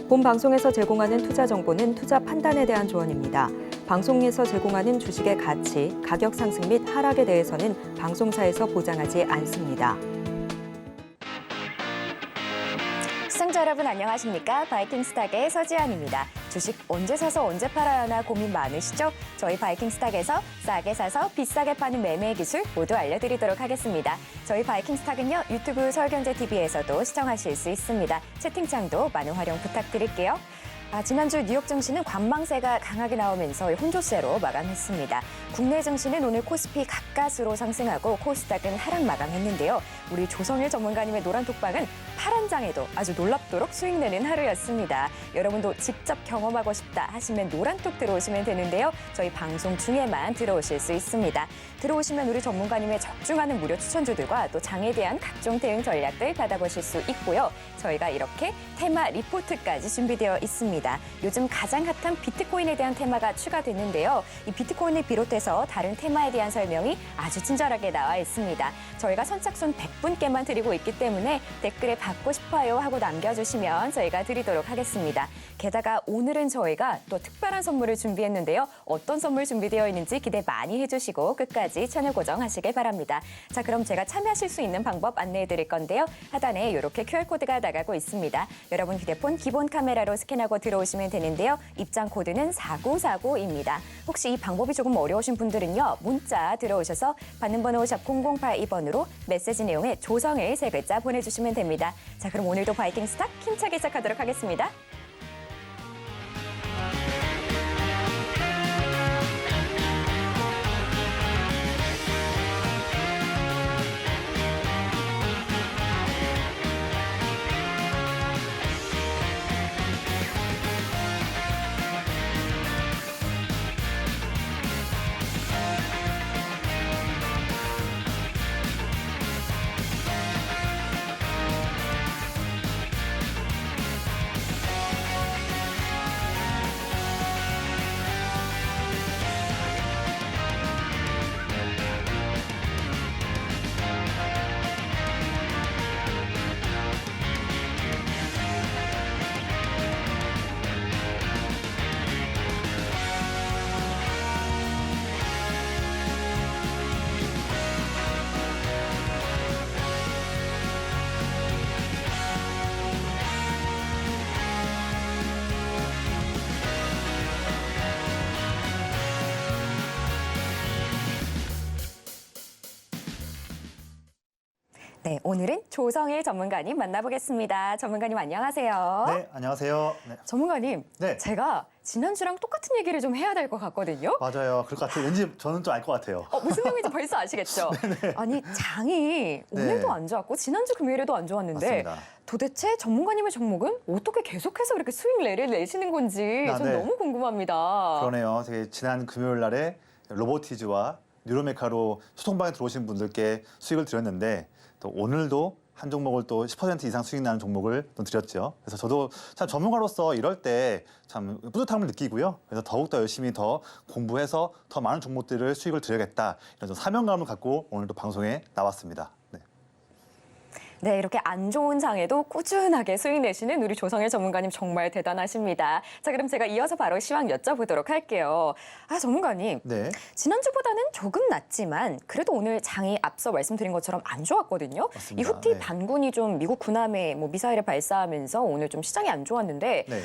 본 방송에서 제공하는 투자 정보는 투자 판단에 대한 조언입니다. 방송에서 제공하는 주식의 가치, 가격 상승 및 하락에 대해서는 방송사에서 보장하지 않습니다. 시청자 여러분 안녕하십니까? 바이킹스탁의 서지안입니다. 주식 언제 사서 언제 팔아야 하나 고민 많으시죠? 저희 바이킹스탁에서 싸게 사서 비싸게 파는 매매 기술 모두 알려드리도록 하겠습니다. 저희 바이킹스탁은요, 유튜브 설경제TV에서도 시청하실 수 있습니다. 채팅창도 많은 활용 부탁드릴게요. 지난주 뉴욕 증시는 관망세가 강하게 나오면서 혼조세로 마감했습니다. 국내 증시는 오늘 코스피 가까스로 상승하고 코스닥은 하락 마감했는데요. 우리 조성일 전문가님의 노란톡방은 파란 장에도 아주 놀랍도록 수익내는 하루였습니다. 여러분도 직접 경험하고 싶다 하시면 노란톡 들어오시면 되는데요. 저희 방송 중에만 들어오실 수 있습니다. 들어오시면 우리 전문가님의 적중하는 무료 추천주들과 또 장에 대한 각종 대응 전략들 받아보실 수 있고요. 저희가 이렇게 테마 리포트까지 준비되어 있습니다. 요즘 가장 핫한 비트코인에 대한 테마가 추가됐는데요. 이 비트코인을 비롯해서 다른 테마에 대한 설명이 아주 친절하게 나와 있습니다. 저희가 선착순 100분께만 드리고 있기 때문에 댓글에 받고 싶어요 하고 남겨주시면 저희가 드리도록 하겠습니다. 게다가 오늘은 저희가 또 특별한 선물을 준비했는데요. 어떤 선물 준비되어 있는지 기대 많이 해주시고 끝까지 채널 고정하시길 바랍니다. 자, 그럼 제가 참여하실 수 있는 방법 안내해 드릴 건데요. 하단에 이렇게 QR코드가 나가고 있습니다. 여러분 휴대폰 기본 카메라로 스캔하고 들어오시면 되는데요. 입장 코드는 4949입니다. 혹시 이 방법이 조금 어려우신 분들은요. 문자 들어오셔서 받는 번호 샵 0082번으로 메시지 내용에 조성을 3글자 보내주시면 됩니다. 자, 그럼 오늘도 바이킹스탁 힘차게 시작하도록 하겠습니다. 네, 오늘은 조성일 전문가님 만나보겠습니다. 전문가님 안녕하세요. 네, 안녕하세요. 네. 전문가님, 네. 제가 지난주랑 똑같은 얘기를 좀 해야 될 것 같거든요. 맞아요. 그럴 것 같아요. 왠지 저는 좀 알 것 같아요. 무슨 내용인지 벌써 아시겠죠? 아니, 장이 오늘도 네. 안 좋았고 지난주 금요일에도 안 좋았는데 맞습니다. 도대체 전문가님의 종목은 어떻게 계속해서 이렇게 수익내를 내시는 건지 전 네. 너무 궁금합니다. 그러네요. 되게 지난 금요일 날에 로보티즈와 뉴로메카로 소통방에 들어오신 분들께 수익을 드렸는데 또 오늘도 한 종목을 또 10% 이상 수익 나는 종목을 또 드렸죠. 그래서 저도 참 전문가로서 이럴 때 참 뿌듯함을 느끼고요. 그래서 더욱더 열심히 더 공부해서 더 많은 종목들을 수익을 드려야겠다. 이런 좀 사명감을 갖고 오늘도 방송에 나왔습니다. 네. 네, 이렇게 안 좋은 장에도 꾸준하게 수익 내시는 우리 조성일 전문가님 정말 대단하십니다. 자, 그럼 제가 이어서 바로 시황 여쭤보도록 할게요. 전문가님. 네. 지난주보다는 조금 낫지만 그래도 오늘 장이 앞서 말씀드린 것처럼 안 좋았거든요. 맞습니다. 이 후티 네. 반군이 좀 미국 군함에 미사일을 발사하면서 오늘 좀 시장이 안 좋았는데 네.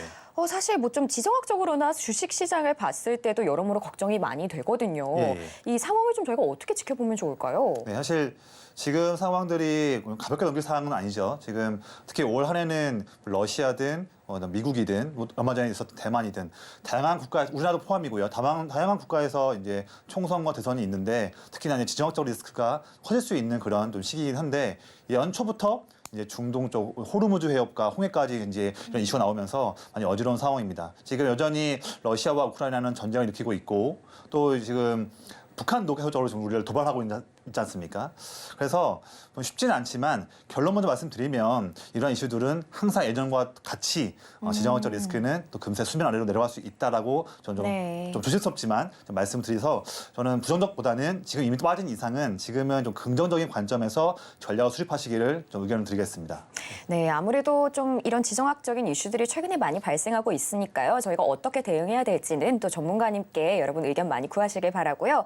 사실 뭐 좀 지정학적으로나 주식 시장을 봤을 때도 여러모로 걱정이 많이 되거든요. 예. 이 상황을 좀 저희가 어떻게 지켜보면 좋을까요? 네, 사실 지금 상황들이 가볍게 넘길 상황은 아니죠. 지금 특히 올 한 해는 러시아든 미국이든 얼마 전에 있었던 대만이든 다양한 국가, 우리나라도 포함이고요. 다양한 국가에서 이제 총선과 대선이 있는데 특히나 이제 지정학적 리스크가 커질 수 있는 그런 좀 시기이긴 한데 연초부터 이제 중동 쪽 호르무즈 해협과 홍해까지 이제 이런 이슈가 나오면서 많이 어지러운 상황입니다. 지금 여전히 러시아와 우크라이나는 전쟁을 일으키고 있고 또 지금 북한도 계속적으로 지금 우리를 도발하고 있지 않습니까? 그래서 쉽지는 않지만 결론 먼저 말씀드리면 이러한 이슈들은 항상 예전과 같이 지정학적 리스크는 또 금세 수면 아래로 내려갈 수 있다라고 저는 좀 조심스럽지만 좀 말씀드려서 저는 부정적보다는 지금 이미 빠진 이상은 지금은 좀 긍정적인 관점에서 전략을 수립하시기를 좀 의견을 드리겠습니다. 네, 아무래도 좀 이런 지정학적인 이슈들이 최근에 많이 발생하고 있으니까요. 저희가 어떻게 대응해야 될지는 또 전문가님께 여러분 의견 많이 구하시길 바라고요.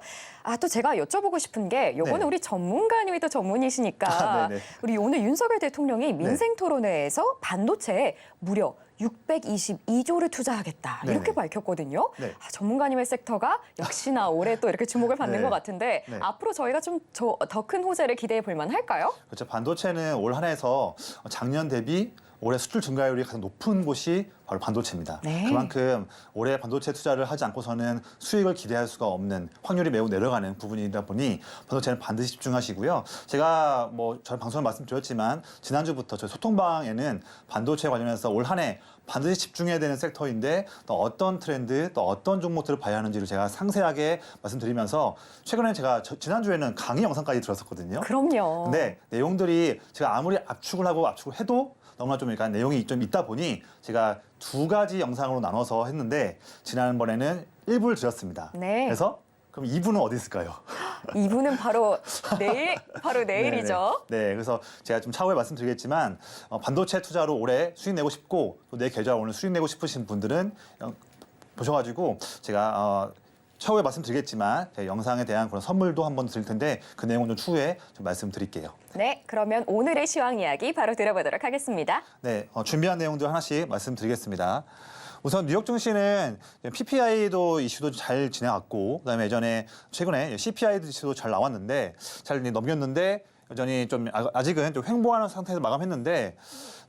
또 제가 여쭤보고 싶은 게 요거는 네. 우리 전문가님이 또 전문이시니까 네네. 우리 오늘 윤석열 대통령이 민생토론회에서 반도체에 무려 622조를 투자하겠다 네네. 이렇게 밝혔거든요. 네. 전문가님의 섹터가 역시나 올해 또 이렇게 주목을 받는 네. 것 같은데 네. 앞으로 저희가 좀 더 큰 호재를 기대해 볼 만할까요? 그렇죠. 반도체는 올 한 해에서 작년 대비 올해 수출 증가율이 가장 높은 곳이 바로 반도체입니다. 네. 그만큼 올해 반도체 투자를 하지 않고서는 수익을 기대할 수가 없는 확률이 매우 내려가는 부분이다 보니 반도체는 반드시 집중하시고요. 제가 저희 방송을 말씀드렸지만 지난주부터 저희 소통방에는 반도체 관련해서 올 한 해 반드시 집중해야 되는 섹터인데 또 어떤 트렌드, 또 어떤 종목들을 봐야 하는지를 제가 상세하게 말씀드리면서 최근에 제가 지난주에는 강의 영상까지 들었었거든요. 그럼요. 근데 내용들이 제가 아무리 압축을 하고 압축을 해도 너무나 좀 약간 내용이 좀 있다 보니 제가 두 가지 영상으로 나눠서 했는데 지난번에는 1부를 드렸습니다. 네. 그래서 그럼 2부는 어디 있을까요? 이분은 바로 내일이죠. 네, 그래서 제가 좀 차후에 말씀드리겠지만 반도체 투자로 올해 수익 내고 싶고 또 내 계좌 오늘 수익 내고 싶으신 분들은 보셔가지고 제가 차후에 말씀드리겠지만 제 영상에 대한 그런 선물도 한번 드릴 텐데 그 내용은 좀 추후에 좀 말씀드릴게요. 네, 그러면 오늘의 시황 이야기 바로 들어보도록 하겠습니다. 네, 준비한 내용들 하나씩 말씀드리겠습니다. 우선 뉴욕 증시는 PPI도 이슈도 잘 지나갔고 그다음에 예전에 최근에 CPI 이슈도 잘 나왔는데 잘 넘겼는데 여전히 좀 아직은 좀 횡보하는 상태에서 마감했는데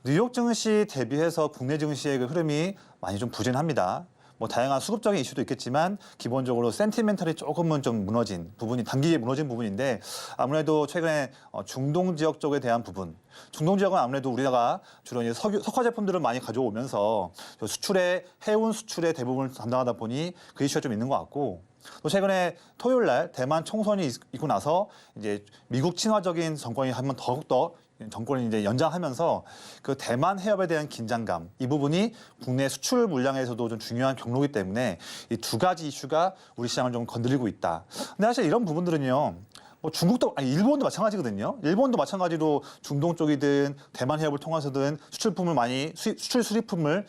뉴욕 증시 대비해서 국내 증시의 그 흐름이 많이 좀 부진합니다. 다양한 수급적인 이슈도 있겠지만 기본적으로 센티멘탈이 조금은 좀 무너진 부분이 단기에 무너진 부분인데 아무래도 최근에 중동 지역 쪽에 대한 부분 중동 지역은 아무래도 우리나라가 주로 이제 석화 제품들을 많이 가져오면서 해운 수출의 대부분을 담당하다 보니 그 이슈가 좀 있는 것 같고 또 최근에 토요일 날 대만 총선이 있고 나서 이제 미국 친화적인 정권이 한번 더욱더 정권을 이제 연장하면서 그 대만 해협에 대한 긴장감 이 부분이 국내 수출 물량에서도 좀 중요한 경로이기 때문에 이 두 가지 이슈가 우리 시장을 좀 건드리고 있다. 근데 사실 이런 부분들은요. 중국도 일본도 마찬가지거든요. 일본도 마찬가지로 중동 쪽이든 대만 해협을 통해서든 수출품을 많이 수출 수입품을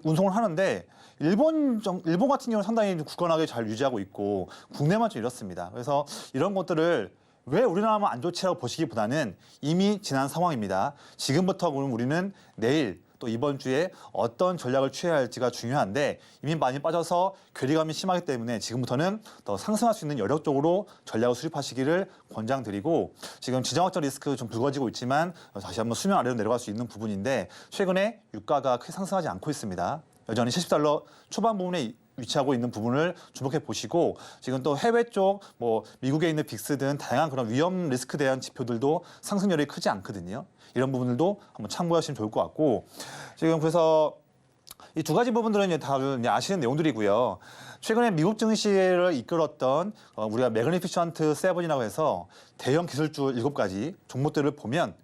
운송을 하는데 일본 같은 경우는 상당히 굳건하게 잘 유지하고 있고 국내만 좀 이렇습니다. 그래서 이런 것들을 왜 우리나라만 안 좋지라고 보시기보다는 이미 지난 상황입니다. 지금부터 그럼 우리는 내일 또 이번 주에 어떤 전략을 취해야 할지가 중요한데 이미 많이 빠져서 괴리감이 심하기 때문에 지금부터는 더 상승할 수 있는 여력 쪽으로 전략을 수립하시기를 권장드리고 지금 지정학적 리스크 좀 불거지고 있지만 다시 한번 수면 아래로 내려갈 수 있는 부분인데 최근에 유가가 크게 상승하지 않고 있습니다. 여전히 70달러 초반 부분에 위치하고 있는 부분을 주목해 보시고 지금 또 해외 쪽 미국에 있는 빅스든 다양한 그런 위험 리스크에 대한 지표들도 상승률이 크지 않거든요. 이런 부분들도 한번 참고하시면 좋을 것 같고 지금 그래서 이 두 가지 부분들은 이제 다 아시는 내용들이고요. 최근에 미국 증시를 이끌었던 우리가 매그니피션트 세븐이라고 해서 대형 기술주 7가지 종목들을 보면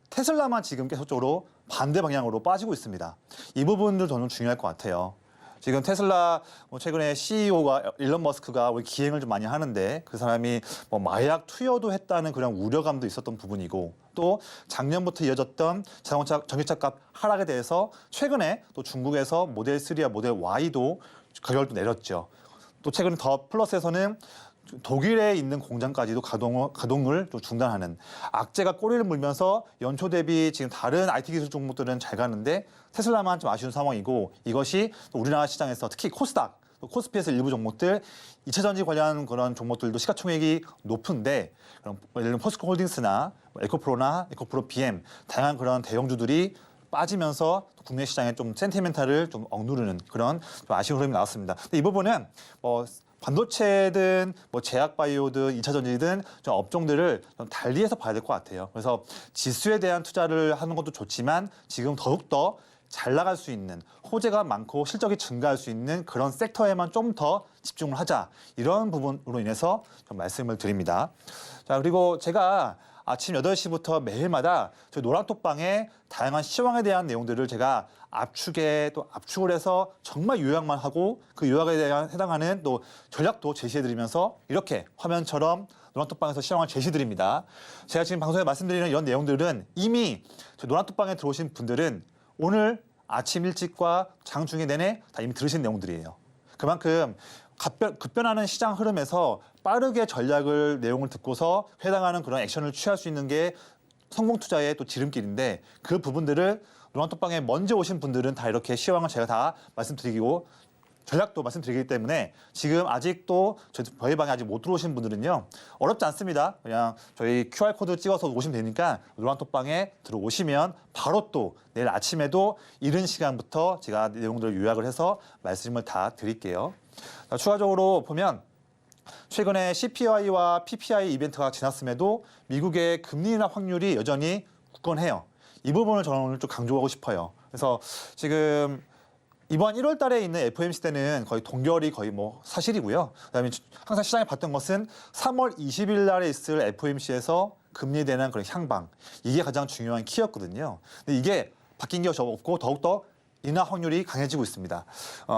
테슬라만 지금 계속적으로 반대 방향으로 빠지고 있습니다. 이 부분도 저는 중요할 것 같아요. 지금 테슬라 최근에 CEO가 일론 머스크가 우리 기행을 좀 많이 하는데 그 사람이 마약 투여도 했다는 그런 우려감도 있었던 부분이고 또 작년부터 이어졌던 자동차 전기차 값 하락에 대해서 최근에 또 중국에서 모델 3와 모델 Y도 가격을 또 내렸죠. 또 최근 더 플러스에서는 독일에 있는 공장까지도 가동을 또 중단하는 악재가 꼬리를 물면서 연초 대비 지금 다른 IT 기술 종목들은 잘 가는데 테슬라만 좀 아쉬운 상황이고 이것이 또 우리나라 시장에서 특히 코스닥, 또 코스피에서 일부 종목들 2차 전지 관련 그런 종목들도 시가총액이 높은데 그럼 예를 들면 포스코홀딩스나 에코프로나 에코프로 BM 다양한 그런 대형주들이 빠지면서 국내 시장의 좀 센티멘탈을 좀 억누르는 그런 좀 아쉬운 흐름이 나왔습니다. 근데 이 부분은 반도체든 제약바이오든 2차 전지든 좀 업종들을 좀 달리해서 봐야 될 것 같아요. 그래서 지수에 대한 투자를 하는 것도 좋지만 지금 더욱더 잘 나갈 수 있는 호재가 많고 실적이 증가할 수 있는 그런 섹터에만 좀 더 집중을 하자. 이런 부분으로 인해서 좀 말씀을 드립니다. 자, 그리고 제가 아침 8시부터 매일마다 저희 노란톡방에 다양한 시황에 대한 내용들을 제가 압축을 해서 정말 요약만 하고 그 요약에 대한 해당하는 또 전략도 제시해드리면서 이렇게 화면처럼 노란톡방에서 시황을 제시드립니다. 제가 지금 방송에 말씀드리는 이런 내용들은 이미 노란톡방에 들어오신 분들은 오늘 아침 일찍과 장중에 내내 다 이미 들으신 내용들이에요. 그만큼 급변하는 시장 흐름에서 빠르게 전략을 내용을 듣고서 해당하는 그런 액션을 취할 수 있는 게 성공 투자의 또 지름길인데 그 부분들을 노란톡방에 먼저 오신 분들은 다 이렇게 시황을 제가 다 말씀드리고 전략도 말씀드리기 때문에 지금 아직도 저희 방에 아직 못 들어오신 분들은요 어렵지 않습니다. 그냥 저희 QR코드 찍어서 오시면 되니까 노란톡방에 들어오시면 바로 또 내일 아침에도 이른 시간부터 제가 내용들을 요약을 해서 말씀을 다 드릴게요. 자, 추가적으로 보면 최근에 CPI와 PPI 이벤트가 지났음에도 미국의 금리 인하 확률이 여전히 굳건해요. 이 부분을 저는 오늘 좀 강조하고 싶어요. 그래서 지금 이번 1월 달에 있는 FOMC 때는 거의 동결이 거의 뭐 사실이고요. 그다음에 항상 시장에 봤던 것은 3월 20일 날에 있을 FOMC에서 금리에 대한 그런 향방. 이게 가장 중요한 키였거든요. 근데 이게 바뀐 게 없고 더욱더 인하 확률이 강해지고 있습니다.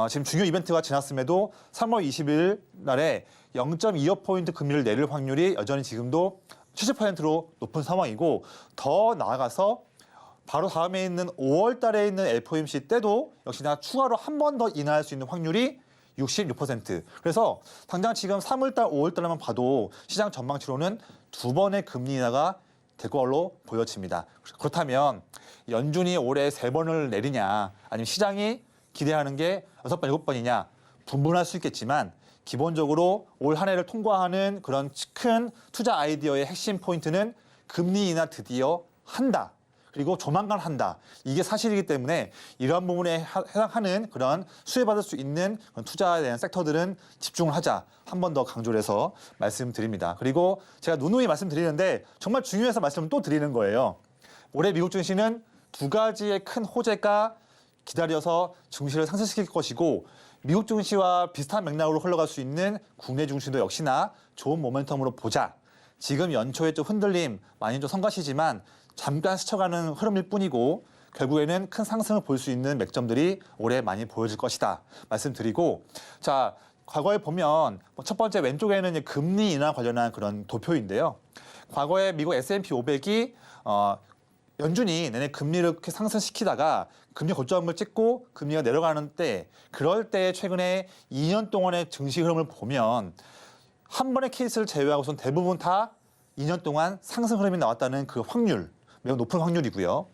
지금 중요 이벤트가 지났음에도 3월 20일 날에 0.25포인트 금리를 내릴 확률이 여전히 지금도 70%로 높은 상황이고 더 나아가서 바로 다음에 있는 5월 달에 있는 FOMC 때도 역시나 추가로 한 번 더 인하할 수 있는 확률이 66%. 그래서 당장 지금 3월 달, 5월 달만 봐도 시장 전망치로는 두 번의 금리 인하가 될 걸로 보여집니다. 그렇다면 연준이 올해 3번을 내리냐 아니면 시장이 기대하는 게 6번, 7번이냐 분분할 수 있겠지만 기본적으로 올 한 해를 통과하는 그런 큰 투자 아이디어의 핵심 포인트는 금리 인하 드디어 한다. 그리고 조만간 한다. 이게 사실이기 때문에 이러한 부분에 해당하는 그런 수혜받을 수 있는 그런 투자에 대한 섹터들은 집중을 하자. 한 번 더 강조를 해서 말씀드립니다. 그리고 제가 누누이 말씀드리는데 정말 중요해서 말씀을 또 드리는 거예요. 올해 미국 증시는 두 가지의 큰 호재가 기다려서 증시를 상승시킬 것이고 미국 증시와 비슷한 맥락으로 흘러갈 수 있는 국내 증시도 역시나 좋은 모멘텀으로 보자. 지금 연초에 좀 흔들림 많이 좀 성가시지만 잠깐 스쳐가는 흐름일 뿐이고 결국에는 큰 상승을 볼 수 있는 맥점들이 올해 많이 보여질 것이다 말씀드리고 자 과거에 보면 첫 번째 왼쪽에는 이제 금리 인하 관련한 그런 도표인데요. 과거에 미국 S&P 500이 연준이 내내 금리를 이렇게 상승시키다가 금리 고점을 찍고 금리가 내려가는 때 그럴 때 최근에 2년 동안의 증시 흐름을 보면 한 번의 케이스를 제외하고선 대부분 다 2년 동안 상승 흐름이 나왔다는 그 확률 매우 높은 확률이고요.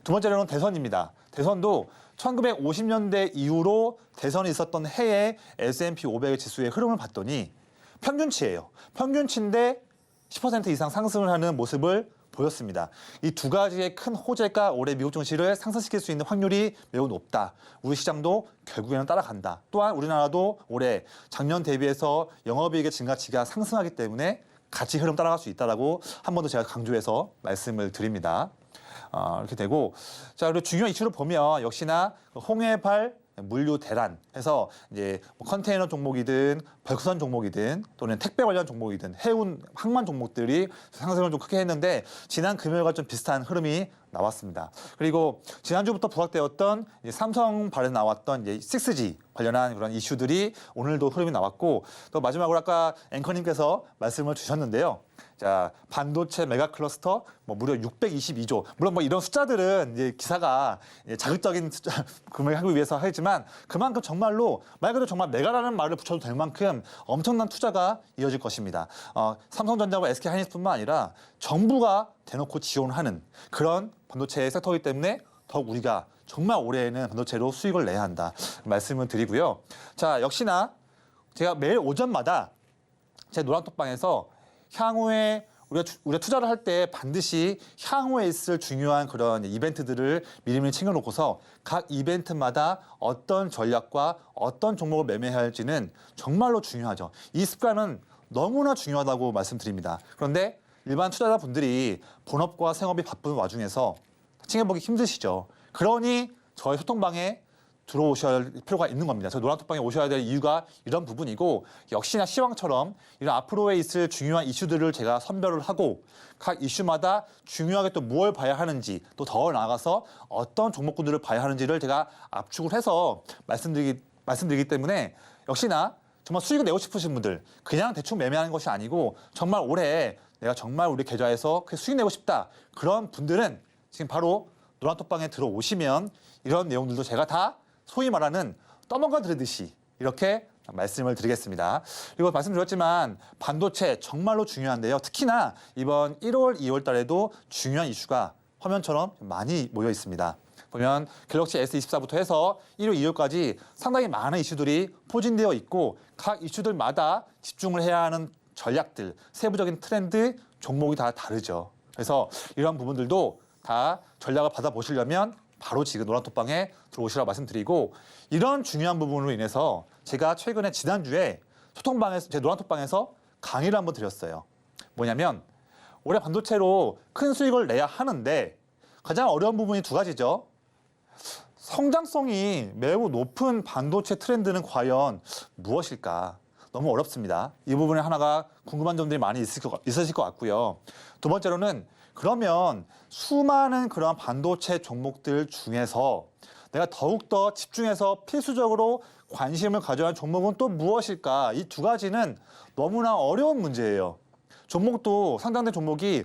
두 번째로는 대선입니다. 대선도 1950년대 이후로 대선이 있었던 해의 S&P 500 지수의 흐름을 봤더니 평균치예요. 평균치인데 10% 이상 상승을 하는 모습을 보였습니다. 이 두 가지의 큰 호재가 올해 미국 증시를 상승시킬 수 있는 확률이 매우 높다. 우리 시장도 결국에는 따라간다. 또한 우리나라도 올해 작년 대비해서 영업이익의 증가치가 상승하기 때문에 같이 흐름 따라갈 수 있다라고 한 번 더 제가 강조해서 말씀을 드립니다. 이렇게 되고 자 그리고 중요한 이슈를 보면 역시나 홍해발 물류 대란 해서 이제 뭐 컨테이너 종목이든 벌크선 종목이든 또는 택배 관련 종목이든 해운 항만 종목들이 상승을 좀 크게 했는데 지난 금요일과 좀 비슷한 흐름이 나왔습니다. 그리고 지난주부터 부각되었던 이제 삼성발에 나왔던 이제 6G 관련한 그런 이슈들이 오늘도 흐름이 나왔고 또 마지막으로 아까 앵커님께서 말씀을 주셨는데요. 자, 반도체 메가 클러스터 뭐 무려 622조. 물론 뭐 이런 숫자들은 이제 기사가 자극적인 숫자 금액을 하기 위해서 하지만 그만큼 정말로 말 그대로 정말 메가라는 말을 붙여도 될 만큼 엄청난 투자가 이어질 것입니다. 삼성전자와 SK하이닉스뿐만 아니라 정부가 대놓고 지원하는 그런 반도체 섹터이기 때문에 더욱 우리가 정말 올해에는 반도체로 수익을 내야 한다 말씀을 드리고요. 자, 역시나 제가 매일 오전마다 제 노란톡방에서 향후에 우리가 투자를 할 때 반드시 향후에 있을 중요한 그런 이벤트들을 미리미리 챙겨놓고서 각 이벤트마다 어떤 전략과 어떤 종목을 매매해야 할지는 정말로 중요하죠. 이 습관은 너무나 중요하다고 말씀드립니다. 그런데 일반 투자자분들이 본업과 생업이 바쁜 와중에서 챙겨보기 힘드시죠. 그러니 저희 소통방에 들어오셔야 할 필요가 있는 겁니다. 저 노란톡방에 오셔야 될 이유가 이런 부분이고 역시나 시황처럼 이런 앞으로에 있을 중요한 이슈들을 제가 선별을 하고 각 이슈마다 중요하게 또 무엇을 봐야 하는지 또 더 나아가서 어떤 종목군들을 봐야 하는지를 제가 압축을 해서 말씀드리기 때문에 역시나 정말 수익을 내고 싶으신 분들, 그냥 대충 매매하는 것이 아니고 정말 올해 내가 정말 우리 계좌에서 수익 내고 싶다. 그런 분들은 지금 바로 노란톡방에 들어오시면 이런 내용들도 제가 다 소위 말하는 떠먹어 드리듯이 이렇게 말씀을 드리겠습니다. 그리고 말씀드렸지만 반도체 정말로 중요한데요. 특히나 이번 1월, 2월 달에도 중요한 이슈가 화면처럼 많이 모여 있습니다. 보면 갤럭시 S24부터 해서 1월, 2월까지 상당히 많은 이슈들이 포진되어 있고 각 이슈들마다 집중을 해야 하는 전략들, 세부적인 트렌드, 종목이 다 다르죠. 그래서 이런 부분들도 다 전략을 받아보시려면 바로 지금 노란톡방에 들어오시라고 말씀드리고 이런 중요한 부분으로 인해서 제가 최근에 지난주에 소통방에서 제 노란톡방에서 강의를 한번 드렸어요. 뭐냐면 올해 반도체로 큰 수익을 내야 하는데 가장 어려운 부분이 두 가지죠. 성장성이 매우 높은 반도체 트렌드는 과연 무엇일까? 너무 어렵습니다. 이 부분에 하나가 궁금한 점들이 많이 있으실 것 같고요. 두 번째로는 그러면 수많은 그런 반도체 종목들 중에서 내가 더욱더 집중해서 필수적으로 관심을 가져야 할 종목은 또 무엇일까? 이 두 가지는 너무나 어려운 문제예요. 종목도 상장된 종목이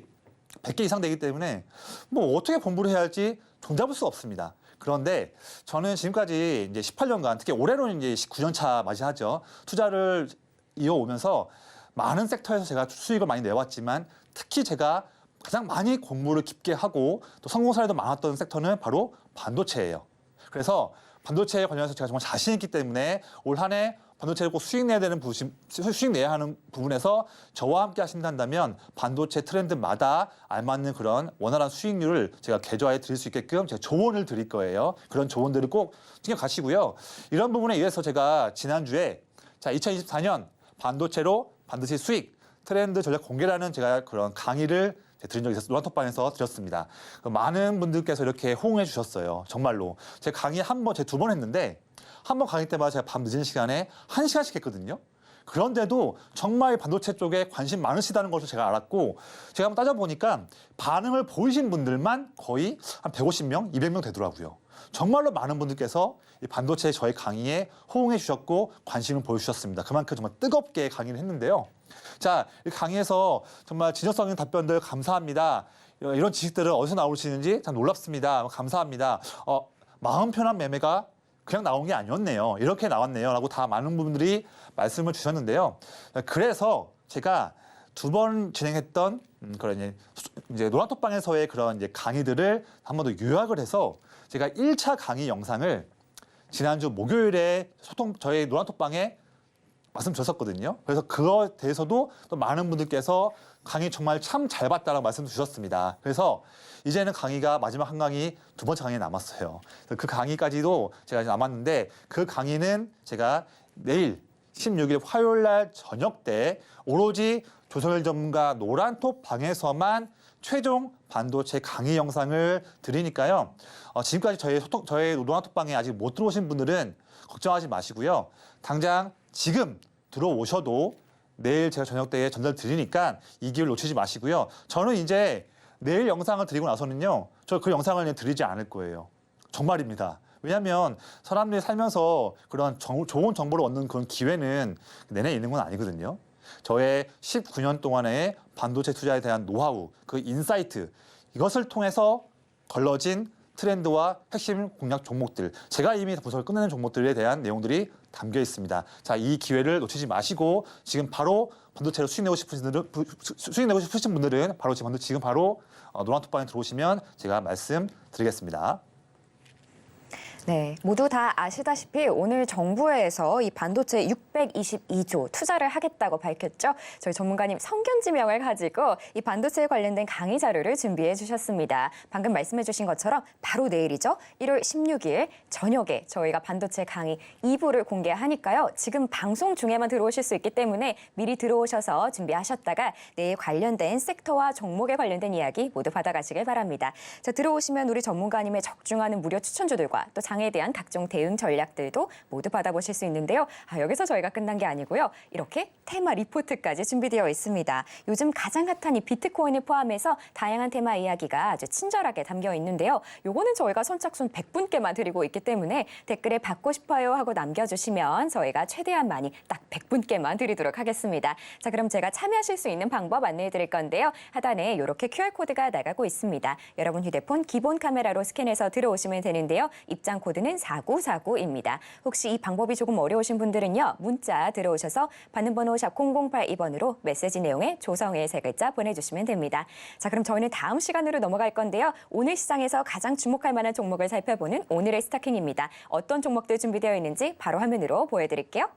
100개 이상 되기 때문에 뭐 어떻게 공부를 해야 할지 종잡을 수 없습니다. 그런데 저는 지금까지 이제 18년간, 특히 올해로는 이제 19년 차 맞이하죠. 투자를 이어오면서 많은 섹터에서 제가 수익을 많이 내왔지만 특히 제가 가장 많이 공부를 깊게 하고 또 성공 사례도 많았던 섹터는 바로 반도체예요. 그래서 반도체에 관련해서 제가 정말 자신 있기 때문에 올 한 해 반도체를 꼭 수익 내야 하는 부분에서 저와 함께 하신다면 반도체 트렌드마다 알맞는 그런 원활한 수익률을 제가 계좌에 드릴 수 있게끔 제가 조언을 드릴 거예요. 그런 조언들을 꼭 챙겨가시고요. 이런 부분에 의해서 제가 지난주에 2024년 반도체로 반드시 수익 트렌드 전략 공개라는 제가 그런 강의를 드린 적이 있어서 노란톡방에서 드렸습니다. 많은 분들께서 이렇게 호응해 주셨어요. 정말로. 제 강의 제 두 번 했는데 한 번 강의 때마다 제가 밤 늦은 시간에 1시간씩 했거든요. 그런데도 정말 반도체 쪽에 관심 많으시다는 것을 제가 알았고 제가 한번 따져보니까 반응을 보이신 분들만 거의 한 150명, 200명 되더라고요. 정말로 많은 분들께서 이 반도체 저희 강의에 호응해 주셨고 관심을 보여주셨습니다. 그만큼 정말 뜨겁게 강의를 했는데요. 자, 이 강의에서 정말 진정성 있는 답변들 감사합니다. 이런 지식들을 어디서 나오시는지 참 놀랍습니다. 감사합니다. 마음 편한 매매가 그냥 나온 게 아니었네요. 이렇게 나왔네요. 라고 다 많은 분들이 말씀을 주셨는데요. 그래서 제가 두 번 진행했던 그런 이제 노란톡방에서의 그런 이제 강의들을 한 번 더 요약을 해서 제가 1차 강의 영상을 지난주 목요일에 저희 노란톡방에 말씀드렸었거든요. 그래서 그거에 대해서도 또 많은 분들께서 강의 정말 참 잘 봤다라고 말씀 주셨습니다. 그래서 이제는 강의가 마지막 한 강의, 두 번째 강의에 남았어요. 그 강의까지도 제가 남았는데 그 강의는 제가 내일 16일 화요일 날 저녁 때 오로지 조성일 전문가 노란톡 방에서만 최종 반도체 강의 영상을 드리니까요. 지금까지 저희 노란톡 방에 아직 못 들어오신 분들은 걱정하지 마시고요. 당장 지금 들어오셔도 내일 제가 저녁 때에 전달 드리니까 이 기회를 놓치지 마시고요. 저는 이제 내일 영상을 드리고 나서는요. 저 그 영상을 드리지 않을 거예요. 정말입니다. 왜냐하면 사람들이 살면서 그런 좋은 정보를 얻는 그런 기회는 내내 있는 건 아니거든요. 저의 19년 동안의 반도체 투자에 대한 노하우, 그 인사이트, 이것을 통해서 걸러진 트렌드와 핵심 공략 종목들, 제가 이미 분석을 끝내는 종목들에 대한 내용들이 담겨 있습니다. 자, 이 기회를 놓치지 마시고 지금 바로 반도체로 수익 내고 싶으신 분들은 바로 지금 바로 노란톡방에 들어오시면 제가 말씀드리겠습니다. 네, 모두 다 아시다시피 오늘 정부에서 이 반도체 622조 투자를 하겠다고 밝혔죠. 저희 전문가님 성견지명을 가지고 이 반도체에 관련된 강의 자료를 준비해 주셨습니다. 방금 말씀해 주신 것처럼 바로 내일이죠. 1월 16일 저녁에 저희가 반도체 강의 2부를 공개하니까요. 지금 방송 중에만 들어오실 수 있기 때문에 미리 들어오셔서 준비하셨다가 내일 관련된 섹터와 종목에 관련된 이야기 모두 받아가시길 바랍니다. 자, 들어오시면 우리 전문가님의 적중하는 무료 추천주들과 또 장에 대한 각종 대응 전략들도 모두 받아보실 수 있는데요. 여기서 저희가 끝난 게 아니고요. 이렇게 테마 리포트까지 준비되어 있습니다. 요즘 가장 핫한 이 비트코인을 포함해서 다양한 테마 이야기가 아주 친절하게 담겨 있는데요. 요거는 저희가 선착순 100분께만 드리고 있기 때문에 댓글에 받고 싶어요 하고 남겨주시면 저희가 최대한 많이 딱 100분께만 드리도록 하겠습니다. 자, 그럼 제가 참여하실 수 있는 방법 안내해 드릴 건데요. 하단에 이렇게 QR코드가 나가고 있습니다. 여러분 휴대폰 기본 카메라로 스캔해서 들어오시면 되는데요. 입장 코드는 4949입니다. 혹시 이 방법이 조금 어려우신 분들은요. 문자 들어오셔서 받는 번호 샵 0082번으로 메시지 내용에 조성의 세 글자 보내주시면 됩니다. 자, 그럼 저희는 다음 시간으로 넘어갈 건데요. 오늘 시장에서 가장 주목할 만한 종목을 살펴보는 오늘의 스타킹입니다. 어떤 종목들 준비되어 있는지 바로 화면으로 보여드릴게요.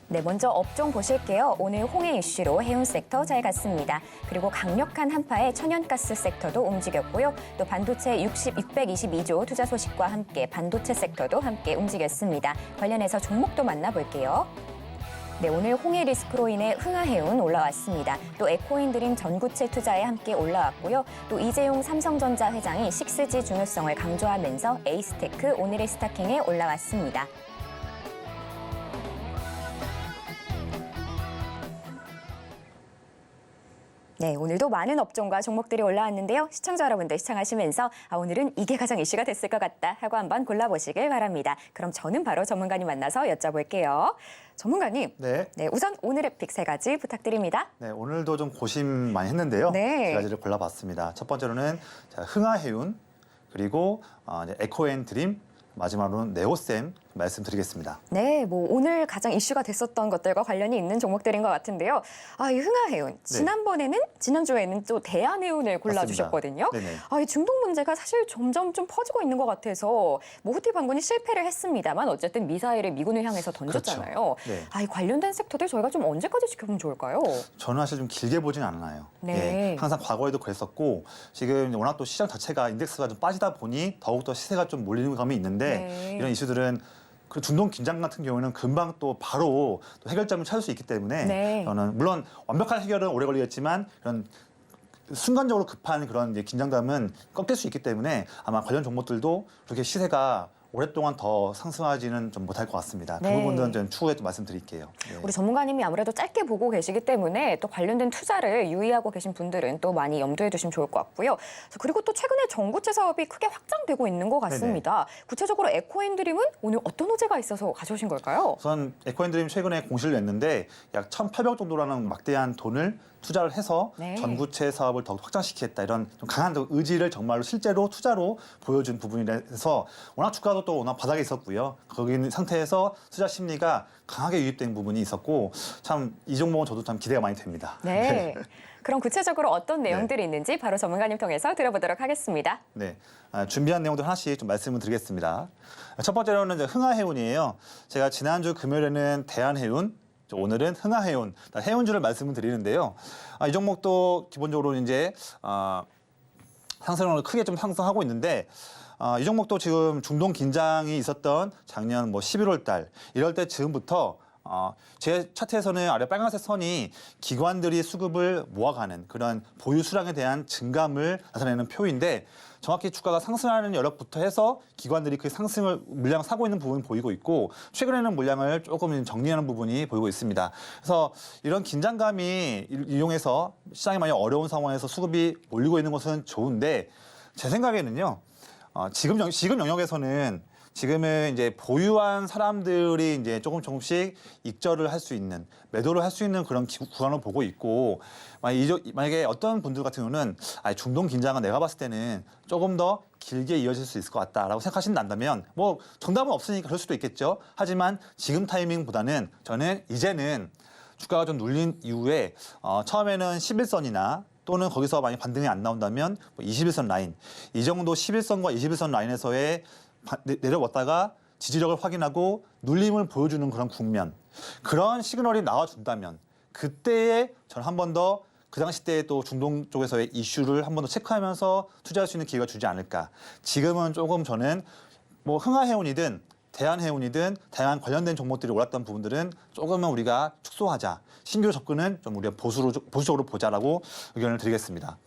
네, 먼저 업종 보실게요. 오늘 홍해 이슈로 해운 섹터 잘 갔습니다. 그리고 강력한 한파에 천연가스 섹터도 움직였고요. 또 반도체 622조 투자 소식과 함께 반도체 섹터도 함께 움직였습니다. 관련해서 종목도 만나볼게요. 네, 오늘 홍해 리스크로 인해 흥하해운 올라왔습니다. 또 에코인드림 전구체 투자에 함께 올라왔고요. 또 이재용 삼성전자 회장이 6G 중요성을 강조하면서 에이스테크 오늘의 스타킹에 올라왔습니다. 네, 오늘도 많은 업종과 종목들이 올라왔는데요. 시청자 여러분들 시청하시면서 오늘은 이게 가장 이슈가 됐을 것 같다 하고 한번 골라보시길 바랍니다. 그럼 저는 바로 전문가님 만나서 여쭤볼게요. 전문가님, 네. 우선 오늘의 픽 세 가지 부탁드립니다. 네, 오늘도 좀 고심 많이 했는데요. 네. 세 가지를 골라봤습니다. 첫 번째로는 흥하해운, 그리고 이제 에코앤드림, 마지막으로는 네오셈 말씀드리겠습니다. 네, 오늘 가장 이슈가 됐었던 것들과 관련이 있는 종목들인 것 같은데요. 이 흥하해운, 지난주에는 또 대한해운을 골라주셨거든요. 네네. 이 중동 문제가 사실 점점 좀 퍼지고 있는 것 같아서 후티 반군이 실패를 했습니다만 어쨌든 미사일을 미군을 향해서 던졌잖아요. 그렇죠. 네. 이 관련된 섹터들 저희가 좀 언제까지 지켜보면 좋을까요? 저는 사실 좀 길게 보진 않아요. 네. 항상 과거에도 그랬었고 지금 워낙 또 시장 자체가 인덱스가 좀 빠지다 보니 더욱더 시세가 좀 몰리는 감이 있는데 네. 이런 이슈들은 그 중동 긴장 같은 경우에는 금방 또 바로 또 해결점을 찾을 수 있기 때문에 네. 저는 물론 완벽한 해결은 오래 걸리겠지만 이런 순간적으로 급한 그런 이제 긴장감은 꺾일 수 있기 때문에 아마 관련 종목들도 그렇게 시세가 오랫동안 더 상승하지는 좀 못할 것 같습니다. 네. 그 부분들은 좀 추후에 또 말씀드릴게요. 네. 우리 전문가님이 아무래도 짧게 보고 계시기 때문에 또 관련된 투자를 유의하고 계신 분들은 또 많이 염두에 두시면 좋을 것 같고요. 그리고 또 최근에 전구체 사업이 크게 확장되고 있는 것 같습니다. 구체적으로 에코앤드림은 오늘 어떤 호재가 있어서 가져오신 걸까요? 우선 에코앤드림 최근에 공시를 냈는데 약 1,800억 정도라는 막대한 돈을 투자를 해서 네. 전구체 사업을 더욱 확장시키겠다 이런 좀 강한 의지를 정말로 실제로 투자로 보여준 부분이라서 워낙 주가도 또 워낙 바닥에 있었고요. 거기 있는 상태에서 투자 심리가 강하게 유입된 부분이 있었고 참 이 종목은 저도 참 기대가 많이 됩니다. 네. 그럼 구체적으로 어떤 내용들이 있는지 바로 전문가님 통해서 들어보도록 하겠습니다. 네, 준비한 내용들 하나씩 좀 말씀을 드리겠습니다. 첫 번째로는 이제 흥하해운이에요. 제가 지난주 금요일에는 대한해운, 오늘은 흥하해운, 해운주를 말씀을 드리는데요. 이 종목도 기본적으로 이제 상승을 크게 좀 상승하고 있는데 이 종목도 지금 중동 긴장이 있었던 작년 11월 달 이럴 때 즈음부터 제 차트에서는 아래 빨간색 선이 기관들이 수급을 모아가는 그런 보유 수량에 대한 증감을 나타내는 표인데 정확히 주가가 상승하는 여력부터 해서 기관들이 그 상승을 물량 사고 있는 부분이 보이고 있고 최근에는 물량을 조금 정리하는 부분이 보이고 있습니다. 그래서 이런 긴장감이 이용해서 시장이 많이 어려운 상황에서 수급이 몰리고 있는 것은 좋은데 제 생각에는요. 지금 영역에서는 지금은 이제 보유한 사람들이 이제 조금씩 익절을 할 수 있는 매도를 할 수 있는 그런 구간을 보고 있고 만약에 어떤 분들 같은 경우는 중동 긴장은 내가 봤을 때는 조금 더 길게 이어질 수 있을 것 같다라고 생각하신다면 정답은 없으니까 그럴 수도 있겠죠. 하지만 지금 타이밍보다는 저는 이제는 주가가 좀 눌린 이후에 처음에는 11선이나 또는 거기서 만약 반등이 안 나온다면 21선 라인 이 정도 11선과 21선 라인에서의 내려왔다가 지지력을 확인하고 눌림을 보여주는 그런 국면 그런 시그널이 나와준다면 그때에 저는 한 번 더 그 당시 때에 또 중동 쪽에서의 이슈를 한 번 더 체크하면서 투자할 수 있는 기회가 주지 않을까. 지금은 조금 저는 흥하해운이든 대한해운이든 다양한 관련된 종목들이 올랐던 부분들은 조금은 우리가 축소하자. 신규 접근은 좀 우리가 보수적으로 보자라고 의견을 드리겠습니다.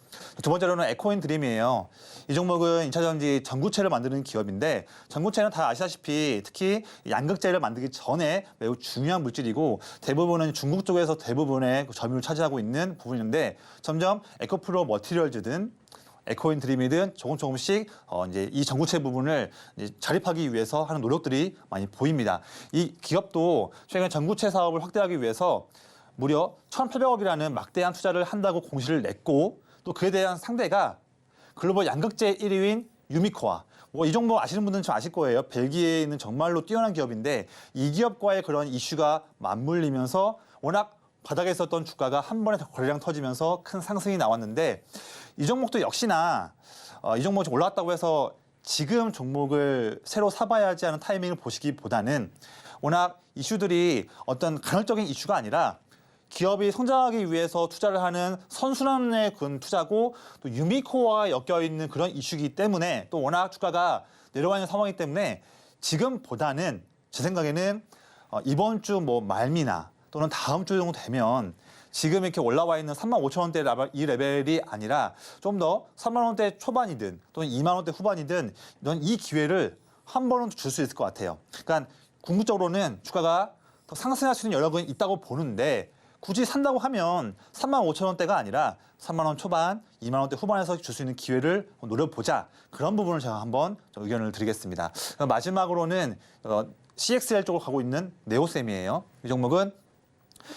두 번째로는 에코인 드림이에요. 이 종목은 2차전지 전구체를 만드는 기업인데 전구체는 다 아시다시피 특히 양극재를 만들기 전에 매우 중요한 물질이고 대부분은 중국 쪽에서 대부분의 점유율을 차지하고 있는 부분인데 점점 에코프로 머티리얼즈든 에코인 드림이든 조금씩 이제 이 전구체 부분을 이제 자립하기 위해서 하는 노력들이 많이 보입니다. 이 기업도 최근 전구체 사업을 확대하기 위해서 무려 1,800억이라는 막대한 투자를 한다고 공시를 냈고 또 그에 대한 상대가 글로벌 양극재 1위인 유미코아. 이 종목 아시는 분들은 좀 아실 거예요. 벨기에에 있는 정말로 뛰어난 기업인데 이 기업과의 그런 이슈가 맞물리면서 워낙 바닥에 있었던 주가가 한 번에 거래량 터지면서 큰 상승이 나왔는데 이 종목도 역시나 이 종목이 좀 올라왔다고 해서 지금 종목을 새로 사봐야 하지 않은 타이밍을 보시기보다는 워낙 이슈들이 어떤 간헐적인 이슈가 아니라 기업이 성장하기 위해서 투자를 하는 선순환의 그런 투자고 또 유미코어와 엮여 있는 그런 이슈이기 때문에 또 워낙 주가가 내려와 있는 상황이기 때문에 지금보다는 제 생각에는 이번 주 뭐 말미나 또는 다음 주 정도 되면 지금 이렇게 올라와 있는 35,000원대 이 레벨이 아니라 좀 더 3만 원대 초반이든 또는 2만 원대 후반이든 이 기회를 한 번은 줄 수 있을 것 같아요. 그러니까 궁극적으로는 주가가 더 상승할 수 있는 여력은 있다고 보는데 굳이 산다고 하면 35,000원대가 아니라 3만 원 초반, 2만 원대 후반에서 줄 수 있는 기회를 노려보자. 그런 부분을 제가 한번 좀 의견을 드리겠습니다. 마지막으로는 CXL 쪽으로 가고 있는 네오셈이에요. 이 종목은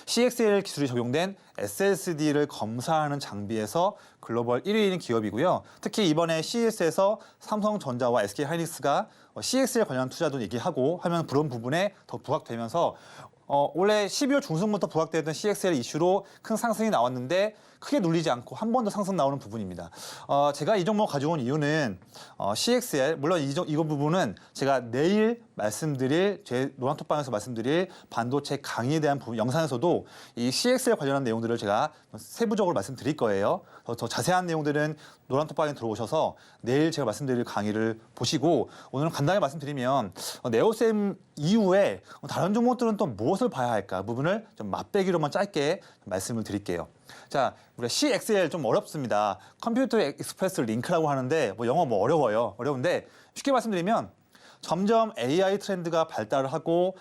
CXL 기술이 적용된 SSD를 검사하는 장비에서 글로벌 1위인 기업이고요. 특히 이번에 CES에서 삼성전자와 SK하이닉스가 CXL 관련 투자도 얘기하고 하면 그런 부분에 더 부각되면서 원래 12월 중순부터 부각되던 CXL 이슈로 큰 상승이 나왔는데 크게 눌리지 않고 한 번 더 상승 나오는 부분입니다. 제가 이 종목 가져온 이유는 CXL 물론 이거 부분은 제가 내일 말씀드릴 제 노란톡방에서 말씀드릴 반도체 강의에 대한 부분 영상에서도 이 CXL 관련한 내용들을 제가 세부적으로 말씀드릴 거예요. 더 자세한 내용들은 노란톡방에 들어오셔서 내일 제가 말씀드릴 강의를 보시고 오늘은 간단히 말씀드리면 네오셈 이후에 다른 종목들은 또 무엇을 봐야 할까 부분을 좀 맛배기로만 짧게 말씀을 드릴게요. 자, 우리가 CXL 좀 어렵습니다. 컴퓨터 익스프레스 링크라고 하는데 영어 어려워요. 어려운데 쉽게 말씀드리면 점점 AI 트렌드가 발달을 하고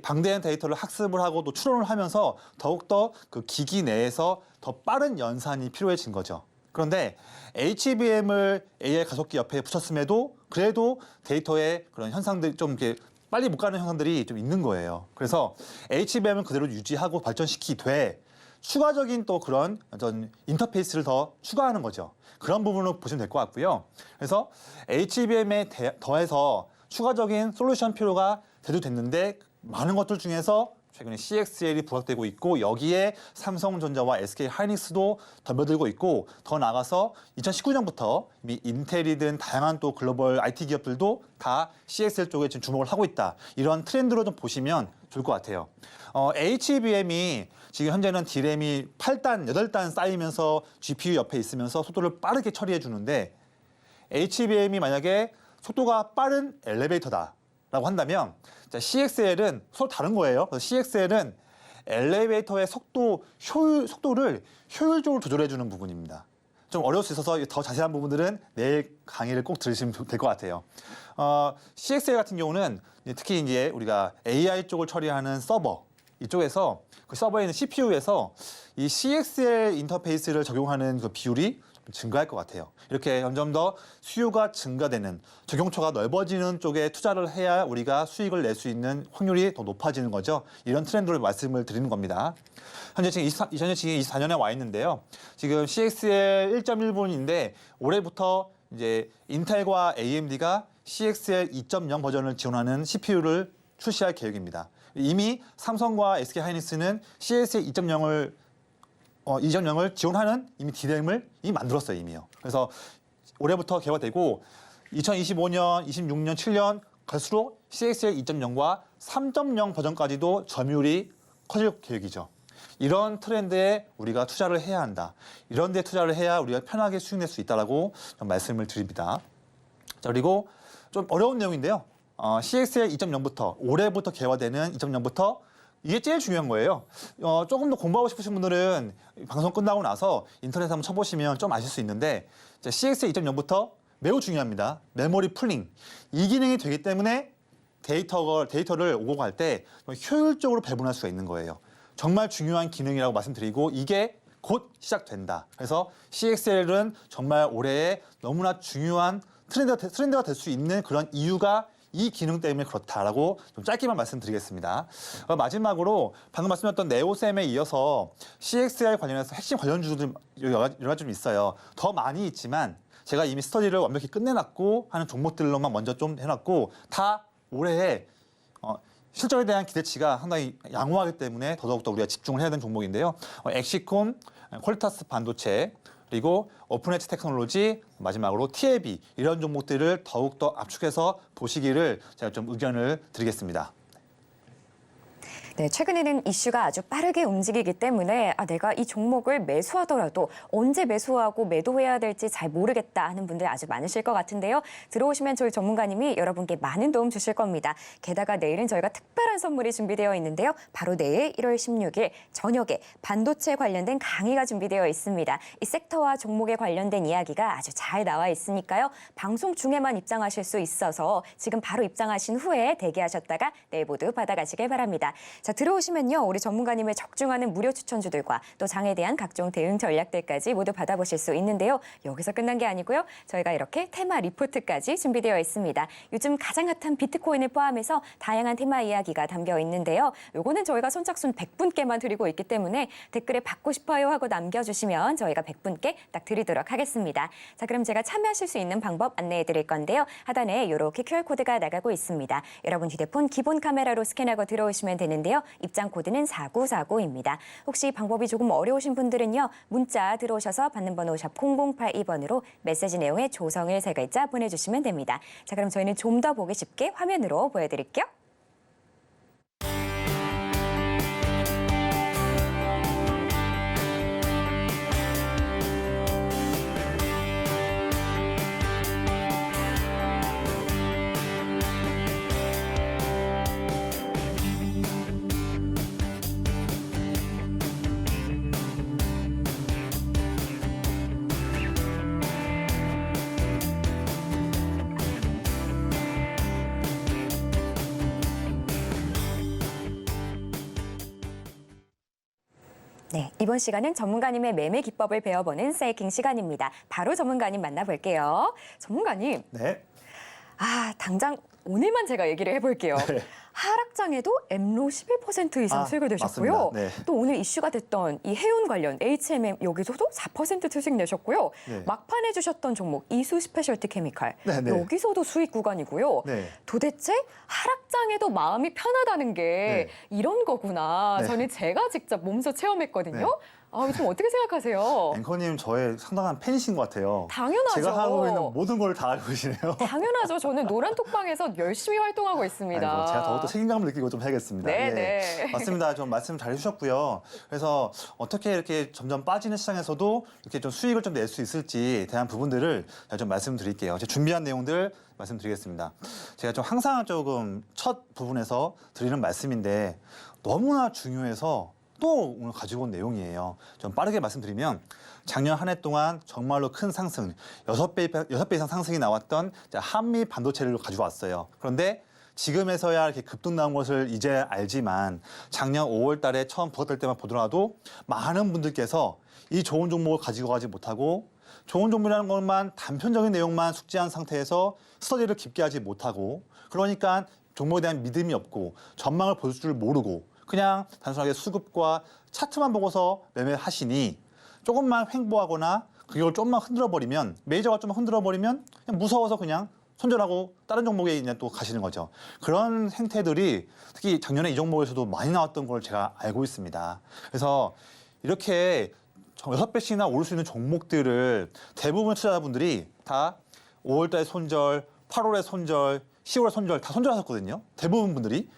방대한 데이터를 학습을 하고 또 추론을 하면서 더욱더 그 기기 내에서 더 빠른 연산이 필요해진 거죠. 그런데 HBM을 AI 가속기 옆에 붙였음에도 그래도 데이터에 그런 현상들이 좀 이렇게 빨리 못 가는 현상들이 좀 있는 거예요. 그래서 HBM을 그대로 유지하고 발전시키되 추가적인 또 그런 어떤 인터페이스를 더 추가하는 거죠. 그런 부분을 보시면 될 것 같고요. 그래서 HBM에 더해서 추가적인 솔루션 필요가 대두됐는데 많은 것들 중에서 최근에 CXL이 부각되고 있고 여기에 삼성전자와 SK하이닉스도 덤벼들고 있고 더 나아가서 2019년부터 이미 인텔이든 다양한 또 글로벌 IT 기업들도 다 CXL 쪽에 지금 주목을 하고 있다. 이런 트렌드로 좀 보시면 좋을 것 같아요. HBM이 지금 현재는 D램이 8단, 8단 쌓이면서 GPU 옆에 있으면서 속도를 빠르게 처리해 주는데 HBM이 만약에 속도가 빠른 엘리베이터다라고 한다면 CXL은 서로 다른 거예요. 그래서 CXL은 엘리베이터의 속도를 효율적으로 조절해 주는 부분입니다. 좀 어려울 수 있어서 더 자세한 부분들은 내일 강의를 꼭 들으시면 될 것 같아요. CXL 같은 경우는 특히 이제 우리가 AI 쪽을 처리하는 서버 이쪽에서 그 서버에 있는 CPU에서 이 CXL 인터페이스를 적용하는 그 비율이 증가할 것 같아요. 이렇게 점점 더 수요가 증가되는 적용처가 넓어지는 쪽에 투자를 해야 우리가 수익을 낼 수 있는 확률이 더 높아지는 거죠. 이런 트렌드를 말씀을 드리는 겁니다. 현재 지금 24년에 와 있는데요. 지금 CXL 1.1분인데 올해부터 이제 인텔과 AMD가 CXL 2.0 버전을 지원하는 CPU를 출시할 계획입니다. 이미 삼성과 SK하이닉스는 CXL 2.0을 지원하는 이미 D램을 이미 만들었어요, 이미요. 그래서 올해부터 개발되고 2025년, 26년, 7년 갈수록 CXL 2.0과 3.0 버전까지도 점유율이 커질 계획이죠. 이런 트렌드에 우리가 투자를 해야 한다. 이런 데 투자를 해야 우리가 편하게 수익 낼 수 있다라고 좀 말씀을 드립니다. 자, 그리고 좀 어려운 내용인데요. CXL 2.0부터 올해부터 개화되는 2.0부터 이게 제일 중요한 거예요. 조금 더 공부하고 싶으신 분들은 방송 끝나고 나서 인터넷 한번 쳐보시면 좀 아실 수 있는데 CXL 2.0부터 매우 중요합니다. 메모리 풀링. 이 기능이 되기 때문에 데이터를 오고 갈 때 효율적으로 배분할 수가 있는 거예요. 정말 중요한 기능이라고 말씀드리고 이게 곧 시작된다. 그래서 CXL은 정말 올해에 너무나 중요한 트렌드가 될 수 있는 그런 이유가 이 기능 때문에 그렇다라고 좀 짧게만 말씀드리겠습니다. 마지막으로 방금 말씀드렸던 네오셈에 이어서 CXL 관련해서 핵심 관련주들 여러 가지 좀 있어요. 더 많이 있지만 제가 이미 스터디를 완벽히 끝내놨고 하는 종목들로만 먼저 좀 해놨고 다 올해에 실적에 대한 기대치가 상당히 양호하기 때문에 더더욱더 우리가 집중을 해야 되는 종목인데요. 엑시콤, 퀄리타스 반도체, 그리고 오픈엣지 테크놀로지, 마지막으로 TLB 이런 종목들을 더욱더 압축해서 보시기를 제가 좀 의견을 드리겠습니다. 네, 최근에는 이슈가 아주 빠르게 움직이기 때문에 내가 이 종목을 매수하더라도 언제 매수하고 매도해야 될지 잘 모르겠다 하는 분들 아주 많으실 것 같은데요. 들어오시면 저희 전문가님이 여러분께 많은 도움 주실 겁니다. 게다가 내일은 저희가 특별한 선물이 준비되어 있는데요. 바로 내일 1월 16일 저녁에 반도체 관련된 강의가 준비되어 있습니다. 이 섹터와 종목에 관련된 이야기가 아주 잘 나와 있으니까요. 방송 중에만 입장하실 수 있어서 지금 바로 입장하신 후에 대기하셨다가 내일 모두 받아가시길 바랍니다. 자, 들어오시면요. 우리 전문가님의 적중하는 무료 추천주들과 또 장에 대한 각종 대응 전략들까지 모두 받아보실 수 있는데요. 여기서 끝난 게 아니고요. 저희가 이렇게 테마 리포트까지 준비되어 있습니다. 요즘 가장 핫한 비트코인을 포함해서 다양한 테마 이야기가 담겨 있는데요. 요거는 저희가 선착순 100분께만 드리고 있기 때문에 댓글에 받고 싶어요 하고 남겨주시면 저희가 100분께 딱 드리도록 하겠습니다. 자, 그럼 제가 참여하실 수 있는 방법 안내해 드릴 건데요. 하단에 이렇게 QR코드가 나가고 있습니다. 여러분 휴대폰 기본 카메라로 스캔하고 들어오시면 되는데요. 입장 코드는 4949입니다. 혹시 방법이 조금 어려우신 분들은요. 문자 들어오셔서 받는 번호 샵 0082번으로 메시지 내용에 조성을 세 글자 보내주시면 됩니다. 자, 그럼 저희는 좀 더 보기 쉽게 화면으로 보여드릴게요. 네, 이번 시간은 전문가님의 매매 기법을 배워보는 세이킹 시간입니다. 바로 전문가님 만나볼게요. 전문가님. 네. 당장 오늘만 제가 얘기를 해볼게요. 네. 하락장에도 엠로 11% 이상 수익을 내셨고요. 맞습니다. 네. 또 오늘 이슈가 됐던 이 해운 관련 HMM 여기서도 4% 수익 내셨고요. 네. 막판에 주셨던 종목 이수 스페셜티 케미칼 네, 네. 여기서도 수익 구간이고요. 네. 도대체 하락장에도 마음이 편하다는 게 이런 거구나. 네. 저는 제가 직접 몸소 체험했거든요. 네. 좀 어떻게 생각하세요? 앵커님 저의 상당한 팬이신 것 같아요. 당연하죠. 제가 하고 있는 모든 걸 다 알고 계시네요. 당연하죠. 저는 노란톡방에서 열심히 활동하고 있습니다. 아이고, 제가 더욱더 책임감을 느끼고 좀 해야겠습니다. 네, 예. 네. 맞습니다. 좀 말씀 잘 해주셨고요. 그래서 어떻게 이렇게 점점 빠지는 시장에서도 이렇게 좀 수익을 좀 낼 수 있을지 대한 부분들을 제가 좀 말씀드릴게요. 제가 준비한 내용들 말씀드리겠습니다. 제가 좀 항상 조금 첫 부분에서 드리는 말씀인데 너무나 중요해서 또 오늘 가지고 온 내용이에요. 좀 빠르게 말씀드리면 작년 한 해 동안 정말로 큰 상승, 6배 이상 상승이 나왔던 한미 반도체를 가지고 왔어요. 그런데 지금에서야 이렇게 급등 나온 것을 이제 알지만 작년 5월 달에 처음 부각될 때만 보더라도 많은 분들께서 이 좋은 종목을 가지고 가지 못하고 좋은 종목이라는 것만 단편적인 내용만 숙지한 상태에서 스터디를 깊게 하지 못하고 그러니까 종목에 대한 믿음이 없고 전망을 볼 줄 모르고 그냥 단순하게 수급과 차트만 보고서 매매하시니 조금만 횡보하거나 그걸 좀만 흔들어버리면 메이저가 좀만 흔들어버리면 그냥 무서워서 그냥 손절하고 다른 종목에 그냥 또 가시는 거죠. 그런 행태들이 특히 작년에 이 종목에서도 많이 나왔던 걸 제가 알고 있습니다. 그래서 이렇게 6배씩이나 오를 수 있는 종목들을 대부분의 투자자분들이 다 5월달에 손절, 8월에 손절, 10월에 손절 다 손절하셨거든요. 대부분 분들이.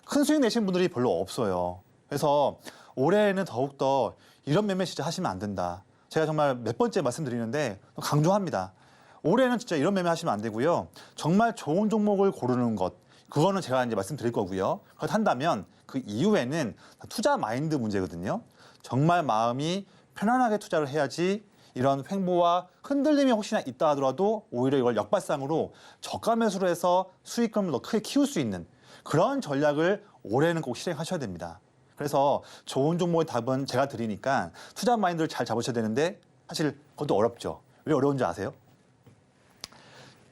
큰 수익 내신 분들이 별로 없어요. 그래서 올해는 더욱더 이런 매매 진짜 하시면 안 된다. 제가 정말 몇 번째 말씀드리는데 강조합니다. 올해는 진짜 이런 매매 하시면 안 되고요. 정말 좋은 종목을 고르는 것. 그거는 제가 이제 말씀드릴 거고요. 그렇다면 그 이후에는 투자 마인드 문제거든요. 정말 마음이 편안하게 투자를 해야지 이런 횡보와 흔들림이 혹시나 있다 하더라도 오히려 이걸 역발상으로 저가 매수로 해서 수익금을 더 크게 키울 수 있는 그런 전략을 올해는 꼭 실행하셔야 됩니다. 그래서 좋은 종목의 답은 제가 드리니까 투자 마인드를 잘 잡으셔야 되는데 사실 그것도 어렵죠. 왜 어려운지 아세요?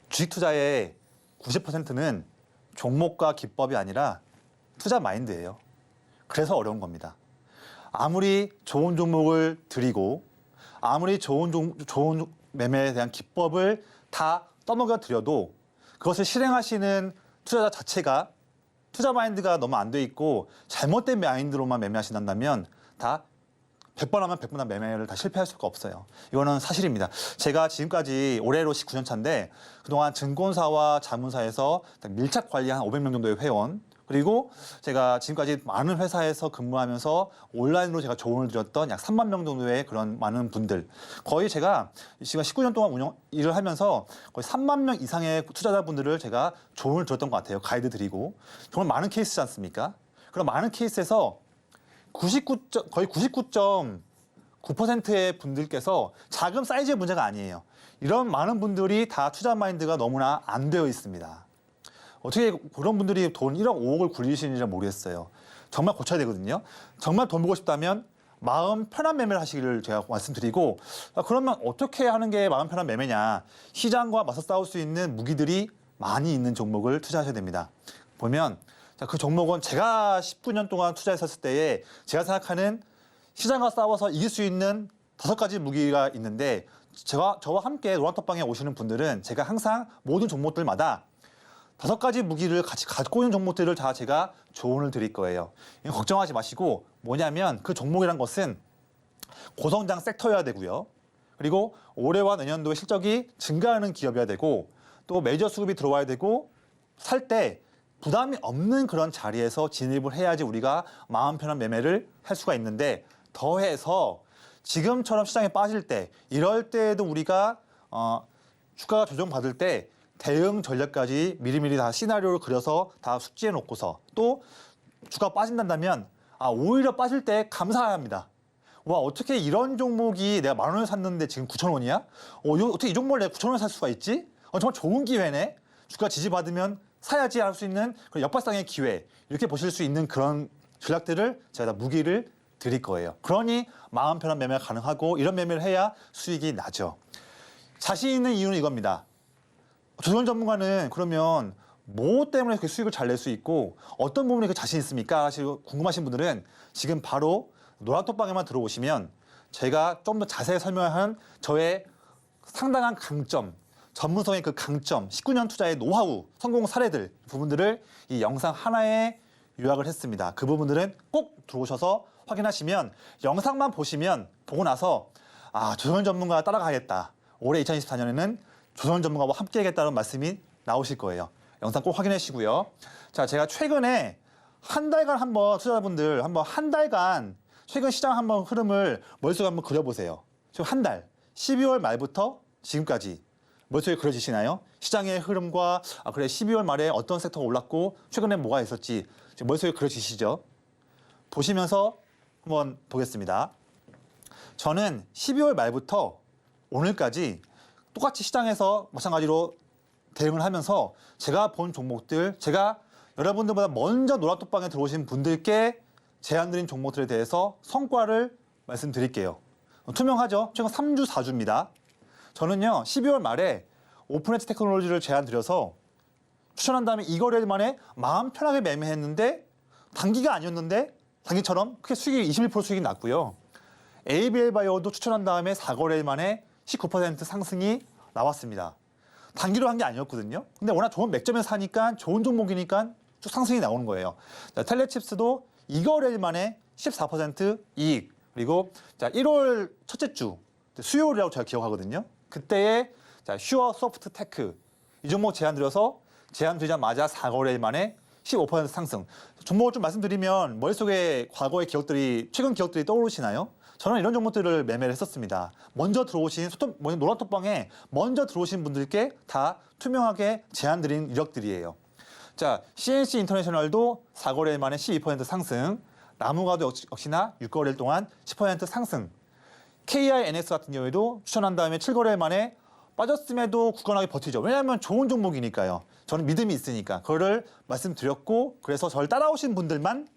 주식 투자의 90%는 종목과 기법이 아니라 투자 마인드예요. 그래서 어려운 겁니다. 아무리 좋은 종목을 드리고 아무리 좋은 매매에 대한 기법을 다 떠먹여 드려도 그것을 실행하시는 투자자 자체가 투자 마인드가 너무 안 돼 있고 잘못된 마인드로만 매매하신다면 다 100번 하면 100번 한 매매를 다 실패할 수가 없어요. 이거는 사실입니다. 제가 지금까지 올해로 19년 차인데 그동안 증권사와 자문사에서 밀착 관리한 500명 정도의 회원 그리고 제가 지금까지 많은 회사에서 근무하면서 온라인으로 제가 조언을 드렸던 약 3만 명 정도의 그런 많은 분들 거의 제가 지금 19년 동안 일을 하면서 거의 3만 명 이상의 투자자분들을 제가 조언을 드렸던 것 같아요. 가이드 드리고 정말 많은 케이스지 않습니까? 그런 많은 케이스에서 거의 99.9%의 분들께서 자금 사이즈의 문제가 아니에요. 이런 많은 분들이 다 투자 마인드가 너무나 안 되어 있습니다. 어떻게 그런 분들이 돈 1억 5억을 굴리시는지 모르겠어요. 정말 고쳐야 되거든요. 정말 돈 벌고 싶다면 마음 편한 매매를 하시기를 제가 말씀드리고 그러면 어떻게 하는 게 마음 편한 매매냐. 시장과 맞서 싸울 수 있는 무기들이 많이 있는 종목을 투자하셔야 됩니다. 보면 그 종목은 제가 19년 동안 투자했었을 때에 제가 생각하는 시장과 싸워서 이길 수 있는 5가지 무기가 있는데 저와 함께 노란톡방에 오시는 분들은 제가 항상 모든 종목들마다 5가지 무기를 같이 갖고 있는 종목들을 다 제가 조언을 드릴 거예요. 걱정하지 마시고 뭐냐면 그 종목이란 것은 고성장 섹터여야 되고요. 그리고 올해와 내년도에 실적이 증가하는 기업이어야 되고 또 매저 수급이 들어와야 되고 살 때 부담이 없는 그런 자리에서 진입을 해야지 우리가 마음 편한 매매를 할 수가 있는데 더해서 지금처럼 시장에 빠질 때 이럴 때에도 우리가 주가가 조정받을 때 대응 전략까지 미리미리 다 시나리오를 그려서 다 숙지해 놓고서 또 주가 빠진다면 오히려 빠질 때 감사해야 합니다. 와 어떻게 이런 종목이 내가 10,000원에 샀는데 지금 9,000원이야? 어떻게 이 종목을 내가 9,000원에 살 수가 있지? 정말 좋은 기회네. 주가 지지받으면 사야지 할 수 있는 그런 역발상의 기회 이렇게 보실 수 있는 그런 전략들을 제가 다 무기를 드릴 거예요. 그러니 마음 편한 매매가 가능하고 이런 매매를 해야 수익이 나죠. 자신 있는 이유는 이겁니다. 조선 전문가는 그러면 뭐 때문에 그렇게 수익을 잘 낼 수 있고 어떤 부분에 그 자신 있습니까? 하시고 궁금하신 분들은 지금 바로 노란톡방에만 들어오시면 제가 좀 더 자세히 설명한 저의 상당한 강점, 전문성의 그 강점, 19년 투자의 노하우, 성공 사례들 부분들을 이 영상 하나에 요약을 했습니다. 그 부분들은 꼭 들어오셔서 확인하시면 영상만 보고 나서 조선 전문가 따라가야겠다. 올해 2024년에는 조선 전문가와 함께 하겠다는 말씀이 나오실 거예요. 영상 꼭 확인해 주시고요. 자, 제가 최근에 한 달간 한번 투자자분들 한 달간 최근 시장 한번 흐름을 머릿속에 한번 그려보세요. 지금 한 달, 12월 말부터 지금까지 머릿속에 그려지시나요? 시장의 흐름과 그래 12월 말에 어떤 섹터가 올랐고 최근에 뭐가 있었지 지금 머릿속에 그려지시죠? 보시면서 한번 보겠습니다. 저는 12월 말부터 오늘까지 똑같이 시장에서 마찬가지로 대응을 하면서 제가 본 종목들, 제가 여러분들보다 먼저 노란톡방에 들어오신 분들께 제안드린 종목들에 대해서 성과를 말씀드릴게요. 투명하죠? 최근 3주, 4주입니다. 저는요, 12월 말에 오픈엣지 테크놀로지를 제안드려서 추천한 다음에 이거래일 만에 마음 편하게 매매했는데 단기가 아니었는데 단기처럼 크게 수익이 21% 수익이 났고요. ABL 바이오도 추천한 다음에 4거래일 만에 19% 상승이 나왔습니다. 단기로 한 게 아니었거든요. 근데 워낙 좋은 맥점에서 사니까 좋은 종목이니까 쭉 상승이 나오는 거예요. 자, 텔레칩스도 2거래일 만에 14% 이익. 그리고 자, 1월 첫째 주 수요일이라고 제가 기억하거든요. 그때에 슈어 소프트 테크 이 종목 제안드리자마자 4거래일 만에 15% 상승. 종목을 좀 말씀드리면 머릿속에 과거의 기억들이 최근 기억들이 떠오르시나요? 저는 이런 종목들을 매매를 했었습니다. 먼저 들어오신 노란톡방에 먼저 들어오신 분들께 다 투명하게 제안드린 이력들이에요. 자, CNC 인터내셔널도 4거래일 만에 12% 상승, 나무가도 역시나 6거래일 동안 10% 상승, KINX 같은 경우에도 추천한 다음에 7거래일 만에 빠졌음에도 굳건하게 버티죠. 왜냐하면 좋은 종목이니까요. 저는 믿음이 있으니까. 그거를 말씀드렸고, 그래서 저를 따라오신 분들만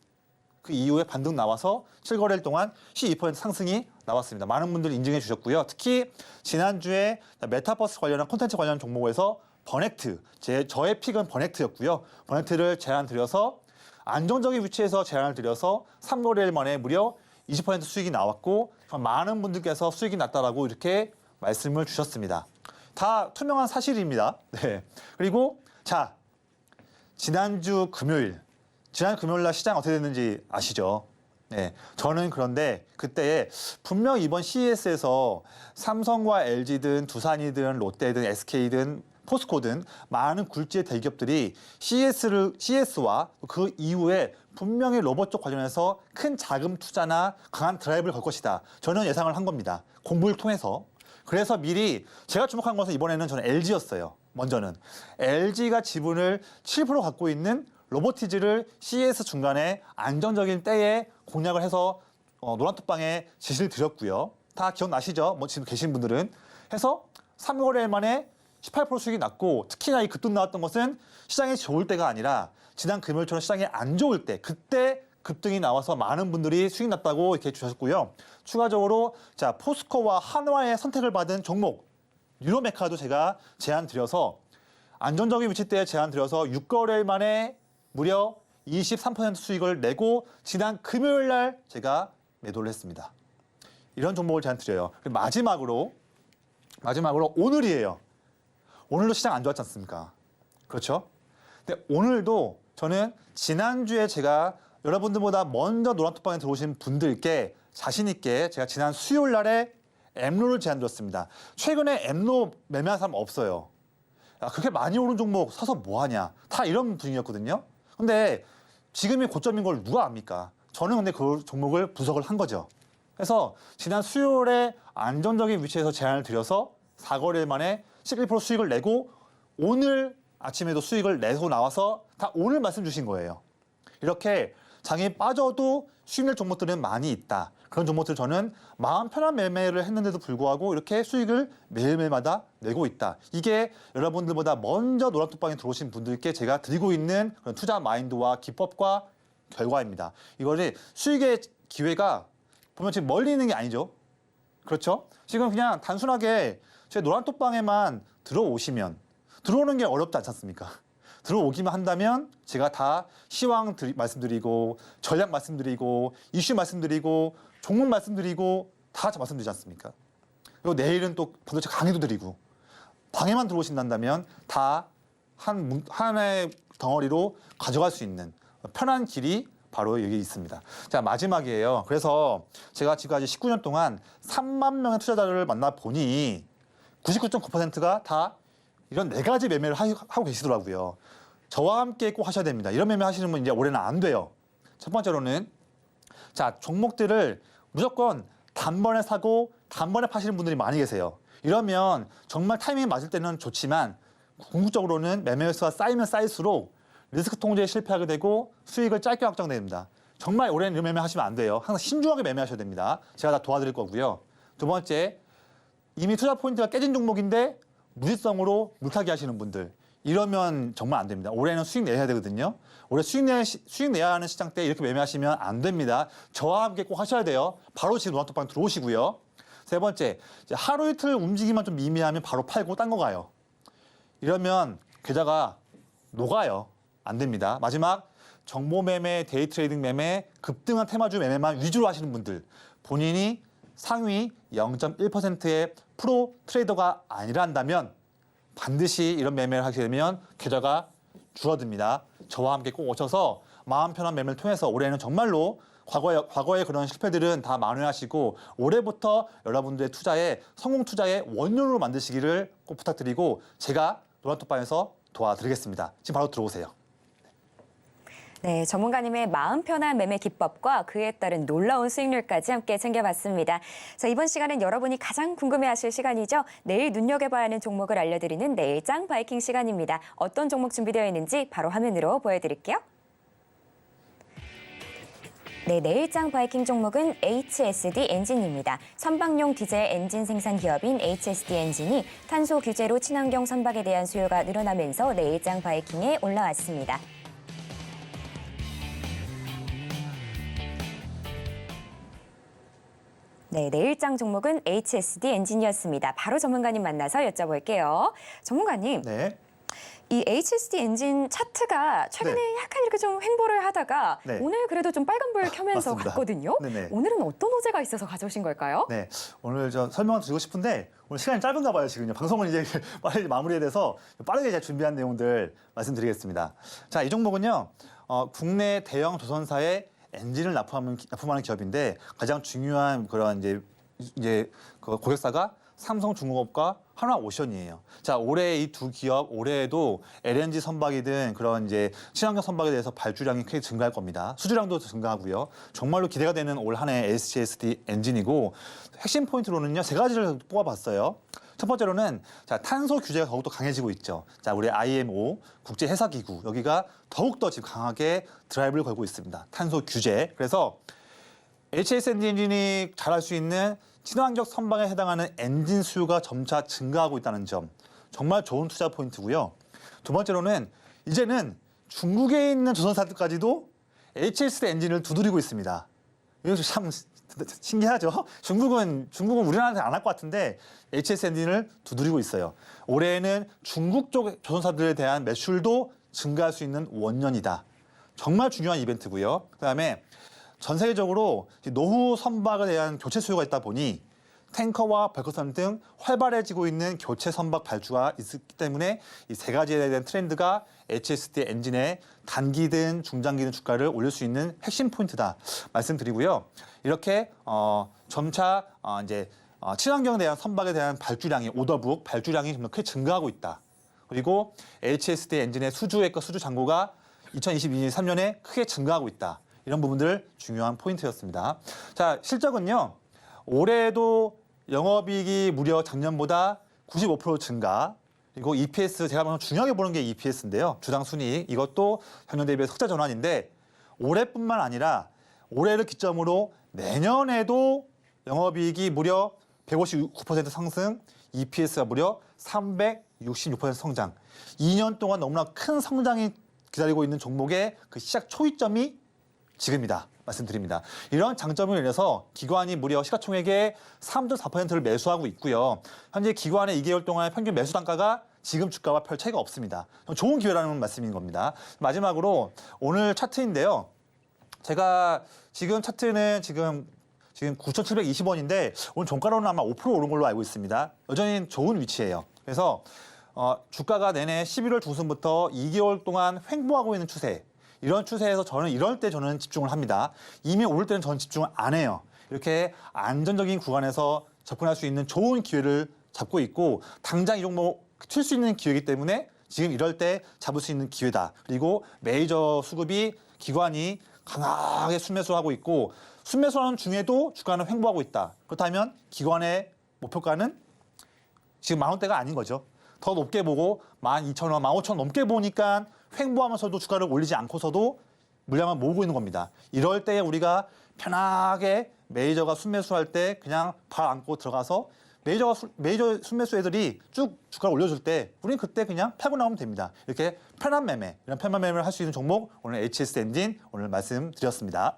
그 이후에 반등 나와서 7거래일 동안 12% 상승이 나왔습니다. 많은 분들이 인증해 주셨고요. 특히 지난주에 메타버스 관련한 콘텐츠 관련 종목에서 버넥트, 저의 픽은 버넥트였고요. 버넥트를 제안 드려서 안정적인 위치에서 제안을 드려서 3거래일 만에 무려 20% 수익이 나왔고 많은 분들께서 수익이 났다라고 이렇게 말씀을 주셨습니다. 다 투명한 사실입니다. 네. 그리고 자, 지난주 금요일 날 시장 어떻게 됐는지 아시죠? 네. 저는 그런데 그때 분명 이번 CES에서 삼성과 LG든 두산이든 롯데든 SK든 포스코든 많은 굴지의 대기업들이 CES와 그 이후에 분명히 로봇 쪽 관련해서 큰 자금 투자나 강한 드라이브를 걸 것이다. 저는 예상을 한 겁니다. 공부를 통해서. 그래서 미리 제가 주목한 것은 이번에는 저는 LG였어요. 먼저는. LG가 지분을 7% 갖고 있는 로보티즈를 CES 중간에 안정적인 때에 공략을 해서 노란톡방에 지시를 드렸고요. 다 기억나시죠? 뭐 지금 계신 분들은. 해서 3거래일 만에 18% 수익이 났고 특히나 이 급등 나왔던 것은 시장이 좋을 때가 아니라 지난 금요일처럼 시장이 안 좋을 때 그때 급등이 나와서 많은 분들이 수익 났다고 이렇게 주셨고요. 추가적으로 자 포스코와 한화의 선택을 받은 종목 유로메카도 제가 제안 드려서 안정적인 위치대에 제안 드려서 6거래일 만에 무려 23% 수익을 내고 지난 금요일 날 제가 매도를 했습니다. 이런 종목을 제안 드려요. 그리고 마지막으로 오늘이에요. 오늘도 시장 안 좋았지 않습니까? 그렇죠? 근데 오늘도 저는 지난주에 제가 여러분들보다 먼저 노란톡방에 들어오신 분들께 자신 있게 제가 지난 수요일 날에 엠로를 제안드렸습니다. 최근에 엠로 매매한 사람 없어요. 야, 그렇게 많이 오른 종목 사서 뭐하냐. 다 이런 분위기였거든요. 근데 지금이 고점인 걸 누가 압니까? 저는 근데 그 종목을 분석을 한 거죠. 그래서 지난 수요일에 안정적인 위치에서 제안을 드려서 4거래일 만에 11% 수익을 내고 오늘 아침에도 수익을 내고 나와서 다 오늘 말씀 주신 거예요. 이렇게 장이 빠져도 수익 낼 종목들은 많이 있다. 그런 종목들 저는 마음 편한 매매를 했는데도 불구하고 이렇게 수익을 매일매일마다 내고 있다. 이게 여러분들보다 먼저 노란톡방에 들어오신 분들께 제가 드리고 있는 그런 투자 마인드와 기법과 결과입니다. 이거를 수익의 기회가 보면 지금 멀리 있는 게 아니죠. 그렇죠? 지금 그냥 단순하게 제 노란톡방에만 들어오시면 들어오는 게 어렵지 않지 않습니까? 들어오기만 한다면 제가 다 시황 말씀드리고 전략 말씀드리고 이슈 말씀드리고 종목 말씀드리고 다 말씀드리지 않습니까? 그리고 내일은 또 반도체 강의도 드리고 방에만 들어오신다면 다 하나의 덩어리로 가져갈 수 있는 편한 길이 바로 여기 있습니다. 자, 마지막이에요. 그래서 제가 지금까지 19년 동안 3만 명의 투자자를 만나 보니 99.9%가 다 이런 4가지 매매를 하고 계시더라고요. 저와 함께 꼭 하셔야 됩니다. 이런 매매 하시는 분 이제 올해는 안 돼요. 첫 번째로는 자, 종목들을 무조건 단번에 사고 단번에 파시는 분들이 많이 계세요. 이러면 정말 타이밍이 맞을 때는 좋지만 궁극적으로는 매매 횟수가 쌓이면 쌓일수록 리스크 통제에 실패하게 되고 수익을 짧게 확정됩니다. 정말 올해는 이런 매매 하시면 안 돼요. 항상 신중하게 매매하셔야 됩니다. 제가 다 도와드릴 거고요. 두 번째, 이미 투자 포인트가 깨진 종목인데 무지성으로 물타기 하시는 분들. 이러면 정말 안 됩니다. 올해는 수익 내야 되거든요. 올해 수익 내야 하는 시장 때 이렇게 매매하시면 안 됩니다. 저와 함께 꼭 하셔야 돼요. 바로 지금 노란톡방 들어오시고요. 세 번째, 하루 이틀 움직이만 좀 미미하면 바로 팔고 딴 거 가요. 이러면 계좌가 녹아요. 안 됩니다. 마지막, 정보 매매, 데이 트레이딩 매매, 급등한 테마주 매매만 위주로 하시는 분들. 본인이 상위 0.1%의 프로 트레이더가 아니란다면 반드시 이런 매매를 하게 되면 계좌가 줄어듭니다. 저와 함께 꼭 오셔서 마음 편한 매매를 통해서 올해는 정말로 과거의 그런 실패들은 다 만회하시고 올해부터 여러분들의 투자에 성공 투자의 원료로 만드시기를 꼭 부탁드리고 제가 노란톡방에서 도와드리겠습니다. 지금 바로 들어오세요. 네, 전문가님의 마음 편한 매매 기법과 그에 따른 놀라운 수익률까지 함께 챙겨봤습니다. 자, 이번 시간은 여러분이 가장 궁금해하실 시간이죠. 내일 눈여겨봐야 하는 종목을 알려드리는 내일장 바이킹 시간입니다. 어떤 종목 준비되어 있는지 바로 화면으로 보여드릴게요. 네, 내일장 바이킹 종목은 HSD 엔진입니다. 선박용 디젤 엔진 생산 기업인 HSD 엔진이 탄소 규제로 친환경 선박에 대한 수요가 늘어나면서 내일장 바이킹에 올라왔습니다. 네, 내일장 종목은 HSD 엔진이었습니다. 바로 전문가님 만나서 여쭤볼게요. 전문가님, 네. 이 HSD 엔진 차트가 최근에 네. 약간 이렇게 좀 횡보를 하다가 네. 오늘 그래도 좀 빨간불 켜면서 맞습니다. 갔거든요. 네네. 오늘은 어떤 호재가 있어서 가져오신 걸까요? 네, 오늘 저 설명을 드리고 싶은데 오늘 시간이 짧은가 봐요. 지금요. 방송은 이제 빨리 마무리해야 돼서 빠르게 제가 준비한 내용들 말씀드리겠습니다. 자, 이 종목은요. 국내 대형 조선사의 엔진을 납품하는 기업인데 가장 중요한 그런 이제 그 고객사가 삼성중공업과 한화오션이에요. 자, 올해 이 두 기업 올해에도 LNG 선박이든 그런 이제 친환경 선박에 대해서 발주량이 크게 증가할 겁니다. 수주량도 증가하고요. 정말로 기대가 되는 올 한 해 HSD 엔진이고 핵심 포인트로는요 3가지를 뽑아봤어요. 첫 번째로는 자, 탄소 규제가 더욱더 강해지고 있죠. 자, 우리 IMO 국제회사기구 여기가 더욱더 지금 강하게 드라이브를 걸고 있습니다. 탄소 규제. 그래서 HSD 엔진이 잘할 수 있는 친환경 선박에 해당하는 엔진 수요가 점차 증가하고 있다는 점. 정말 좋은 투자 포인트고요. 두 번째로는 이제는 중국에 있는 조선사들까지도 HSD 엔진을 두드리고 있습니다. 이거 참 신기하죠? 중국은 우리나라한테 안 할 것 같은데 HS 엔진을 두드리고 있어요. 올해에는 중국 쪽 조선사들에 대한 매출도 증가할 수 있는 원년이다. 정말 중요한 이벤트고요. 그다음에 전 세계적으로 노후 선박에 대한 교체 수요가 있다 보니 탱커와 벌크선 등 활발해지고 있는 교체 선박 발주가 있기 때문에 이 3가지에 대한 트렌드가 HSD 엔진의 단기든 중장기든 주가를 올릴 수 있는 핵심 포인트다 말씀드리고요. 이렇게 점차 이제 친환경에 대한 선박에 대한 발주량이 오더북 발주량이 좀 더 크게 증가하고 있다. 그리고 HSD 엔진의 수주액과 수주 잔고가 2022년 3년에 크게 증가하고 있다. 이런 부분들 중요한 포인트였습니다. 자, 실적은요. 올해도 영업이익이 무려 작년보다 95% 증가. 그리고 EPS 제가 중요하게 보는 게 EPS인데요. 주당 순이익 이것도 작년 대비 흑자 전환인데 올해뿐만 아니라 올해를 기점으로 내년에도 영업이익이 무려 159% 상승, EPS가 무려 366% 성장. 2년 동안 너무나 큰 성장이 기다리고 있는 종목의 그 시작 초이점이 지금이다 말씀드립니다. 이런 장점을 인해서 기관이 무려 시가총액의 3.4%를 매수하고 있고요. 현재 기관의 2개월 동안의 평균 매수 단가가 지금 주가와 별 차이가 없습니다. 좋은 기회라는 말씀인 겁니다. 마지막으로 오늘 차트인데요. 제가 지금 차트는 지금 9,720원인데 오늘 종가로는 아마 5% 오른 걸로 알고 있습니다. 여전히 좋은 위치예요. 그래서 주가가 내내 11월 중순부터 2개월 동안 횡보하고 있는 추세. 이런 추세에서 저는 이럴 때 저는 집중을 합니다. 이미 오를 때는 저는 집중을 안 해요. 이렇게 안전적인 구간에서 접근할 수 있는 좋은 기회를 잡고 있고 당장 이 종목 튈 수 있는 기회이기 때문에 지금 이럴 때 잡을 수 있는 기회다. 그리고 메이저 수급이 기관이 강하게 순매수하고 있고 순매수하는 중에도 주가는 횡보하고 있다. 그렇다면 기관의 목표가는 지금 10,000원대가 아닌 거죠. 더 높게 보고 12,000원, 15,000원 넘게 보니까 횡보하면서도 주가를 올리지 않고서도 물량을 모으고 있는 겁니다. 이럴 때 우리가 편하게 메이저가 순매수할 때 그냥 발 안고 들어가서 메이저 순매수 애들이 쭉 주가를 올려줄 때 우리는 그때 그냥 팔고 나오면 됩니다. 이렇게 편한 매매, 이런 편한 매매를 할 수 있는 종목 오늘 HS 엔진 오늘 말씀드렸습니다.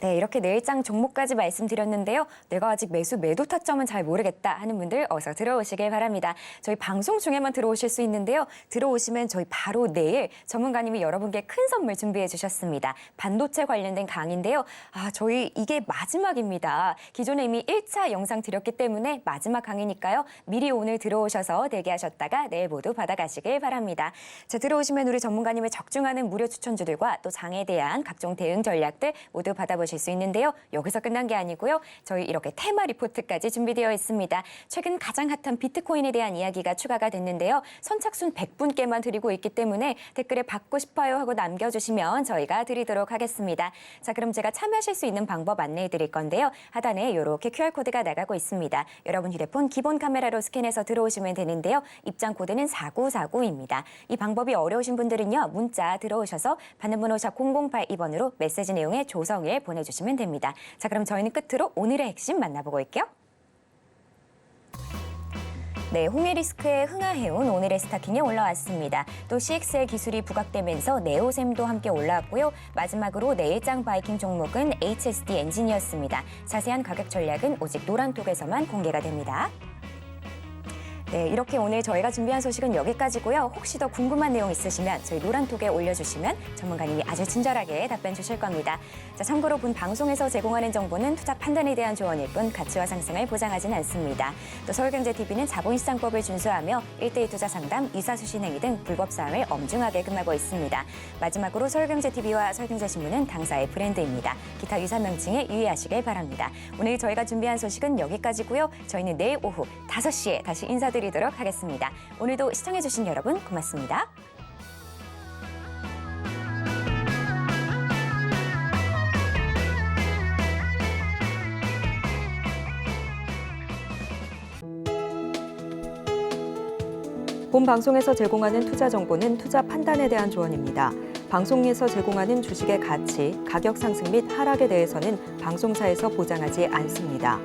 네, 이렇게 내일장 종목까지 말씀드렸는데요. 내가 아직 매도 타점은 잘 모르겠다 하는 분들 어서 들어오시길 바랍니다. 저희 방송 중에만 들어오실 수 있는데요. 들어오시면 저희 바로 내일 전문가님이 여러분께 큰 선물 준비해 주셨습니다. 반도체 관련된 강의인데요. 저희 이게 마지막입니다. 기존에 이미 1차 영상 드렸기 때문에 마지막 강의니까요. 미리 오늘 들어오셔서 대기하셨다가 내일 모두 받아가시길 바랍니다. 자, 들어오시면 우리 전문가님의 적중하는 무료 추천주들과 또 장에 대한 각종 대응 전략들 모두 받아보시면 만나보실 수 있는데요. 여기서 끝난 게 아니고요. 저희 이렇게 테마 리포트까지 준비되어 있습니다. 최근 가장 핫한 비트코인에 대한 이야기가 추가가 됐는데요. 선착순 100분께만 드리고 있기 때문에 댓글에 받고 싶어요 하고 남겨주시면 저희가 드리도록 하겠습니다. 자, 그럼 제가 참여하실 수 있는 방법 안내해 드릴 건데요. 하단에 이렇게 QR코드가 나가고 있습니다. 여러분 휴대폰 기본 카메라로 스캔해서 들어오시면 되는데요. 입장 코드는 4949입니다. 이 방법이 어려우신 분들은요. 문자 들어오셔서 받는 번호 샵 0082번으로 메시지 내용의 조성을 보내주시면 됩니다. 자, 그럼 저희는 끝으로 오늘의 핵심 만나보고 올게요. 네, 홍해리스크의 흥하해운 오늘의 스타킹에 올라왔습니다. 또 CXL 기술이 부각되면서 네오셈도 함께 올라왔고요. 마지막으로 내일장 바이킹 종목은 HSD 엔진이었습니다. 자세한 가격 전략은 오직 노란톡에서만 공개가 됩니다. 네, 이렇게 오늘 저희가 준비한 소식은 여기까지고요. 혹시 더 궁금한 내용 있으시면 저희 노란톡에 올려주시면 전문가님이 아주 친절하게 답변 주실 겁니다. 자, 참고로 본 방송에서 제공하는 정보는 투자 판단에 대한 조언일 뿐 가치와 상승을 보장하진 않습니다. 또 서울경제TV는 자본시장법을 준수하며 1:1 투자 상담, 이사수신 행위 등 불법 사항을 엄중하게 금하고 있습니다. 마지막으로 서울경제TV와 서울경제신문은 당사의 브랜드입니다. 기타 유사 명칭에 유의하시길 바랍니다. 오늘 저희가 준비한 소식은 여기까지고요. 저희는 내일 오후 5시에 다시 인사드리도록 하겠습니다. 오늘도 시청해주신 여러분 고맙습니다. 본 방송에서 제공하는 투자 정보는 투자 판단에 대한 조언입니다. 방송에서 제공하는 주식의 가치, 가격 상승 및 하락에 대해서는 방송사에서 보장하지 않습니다.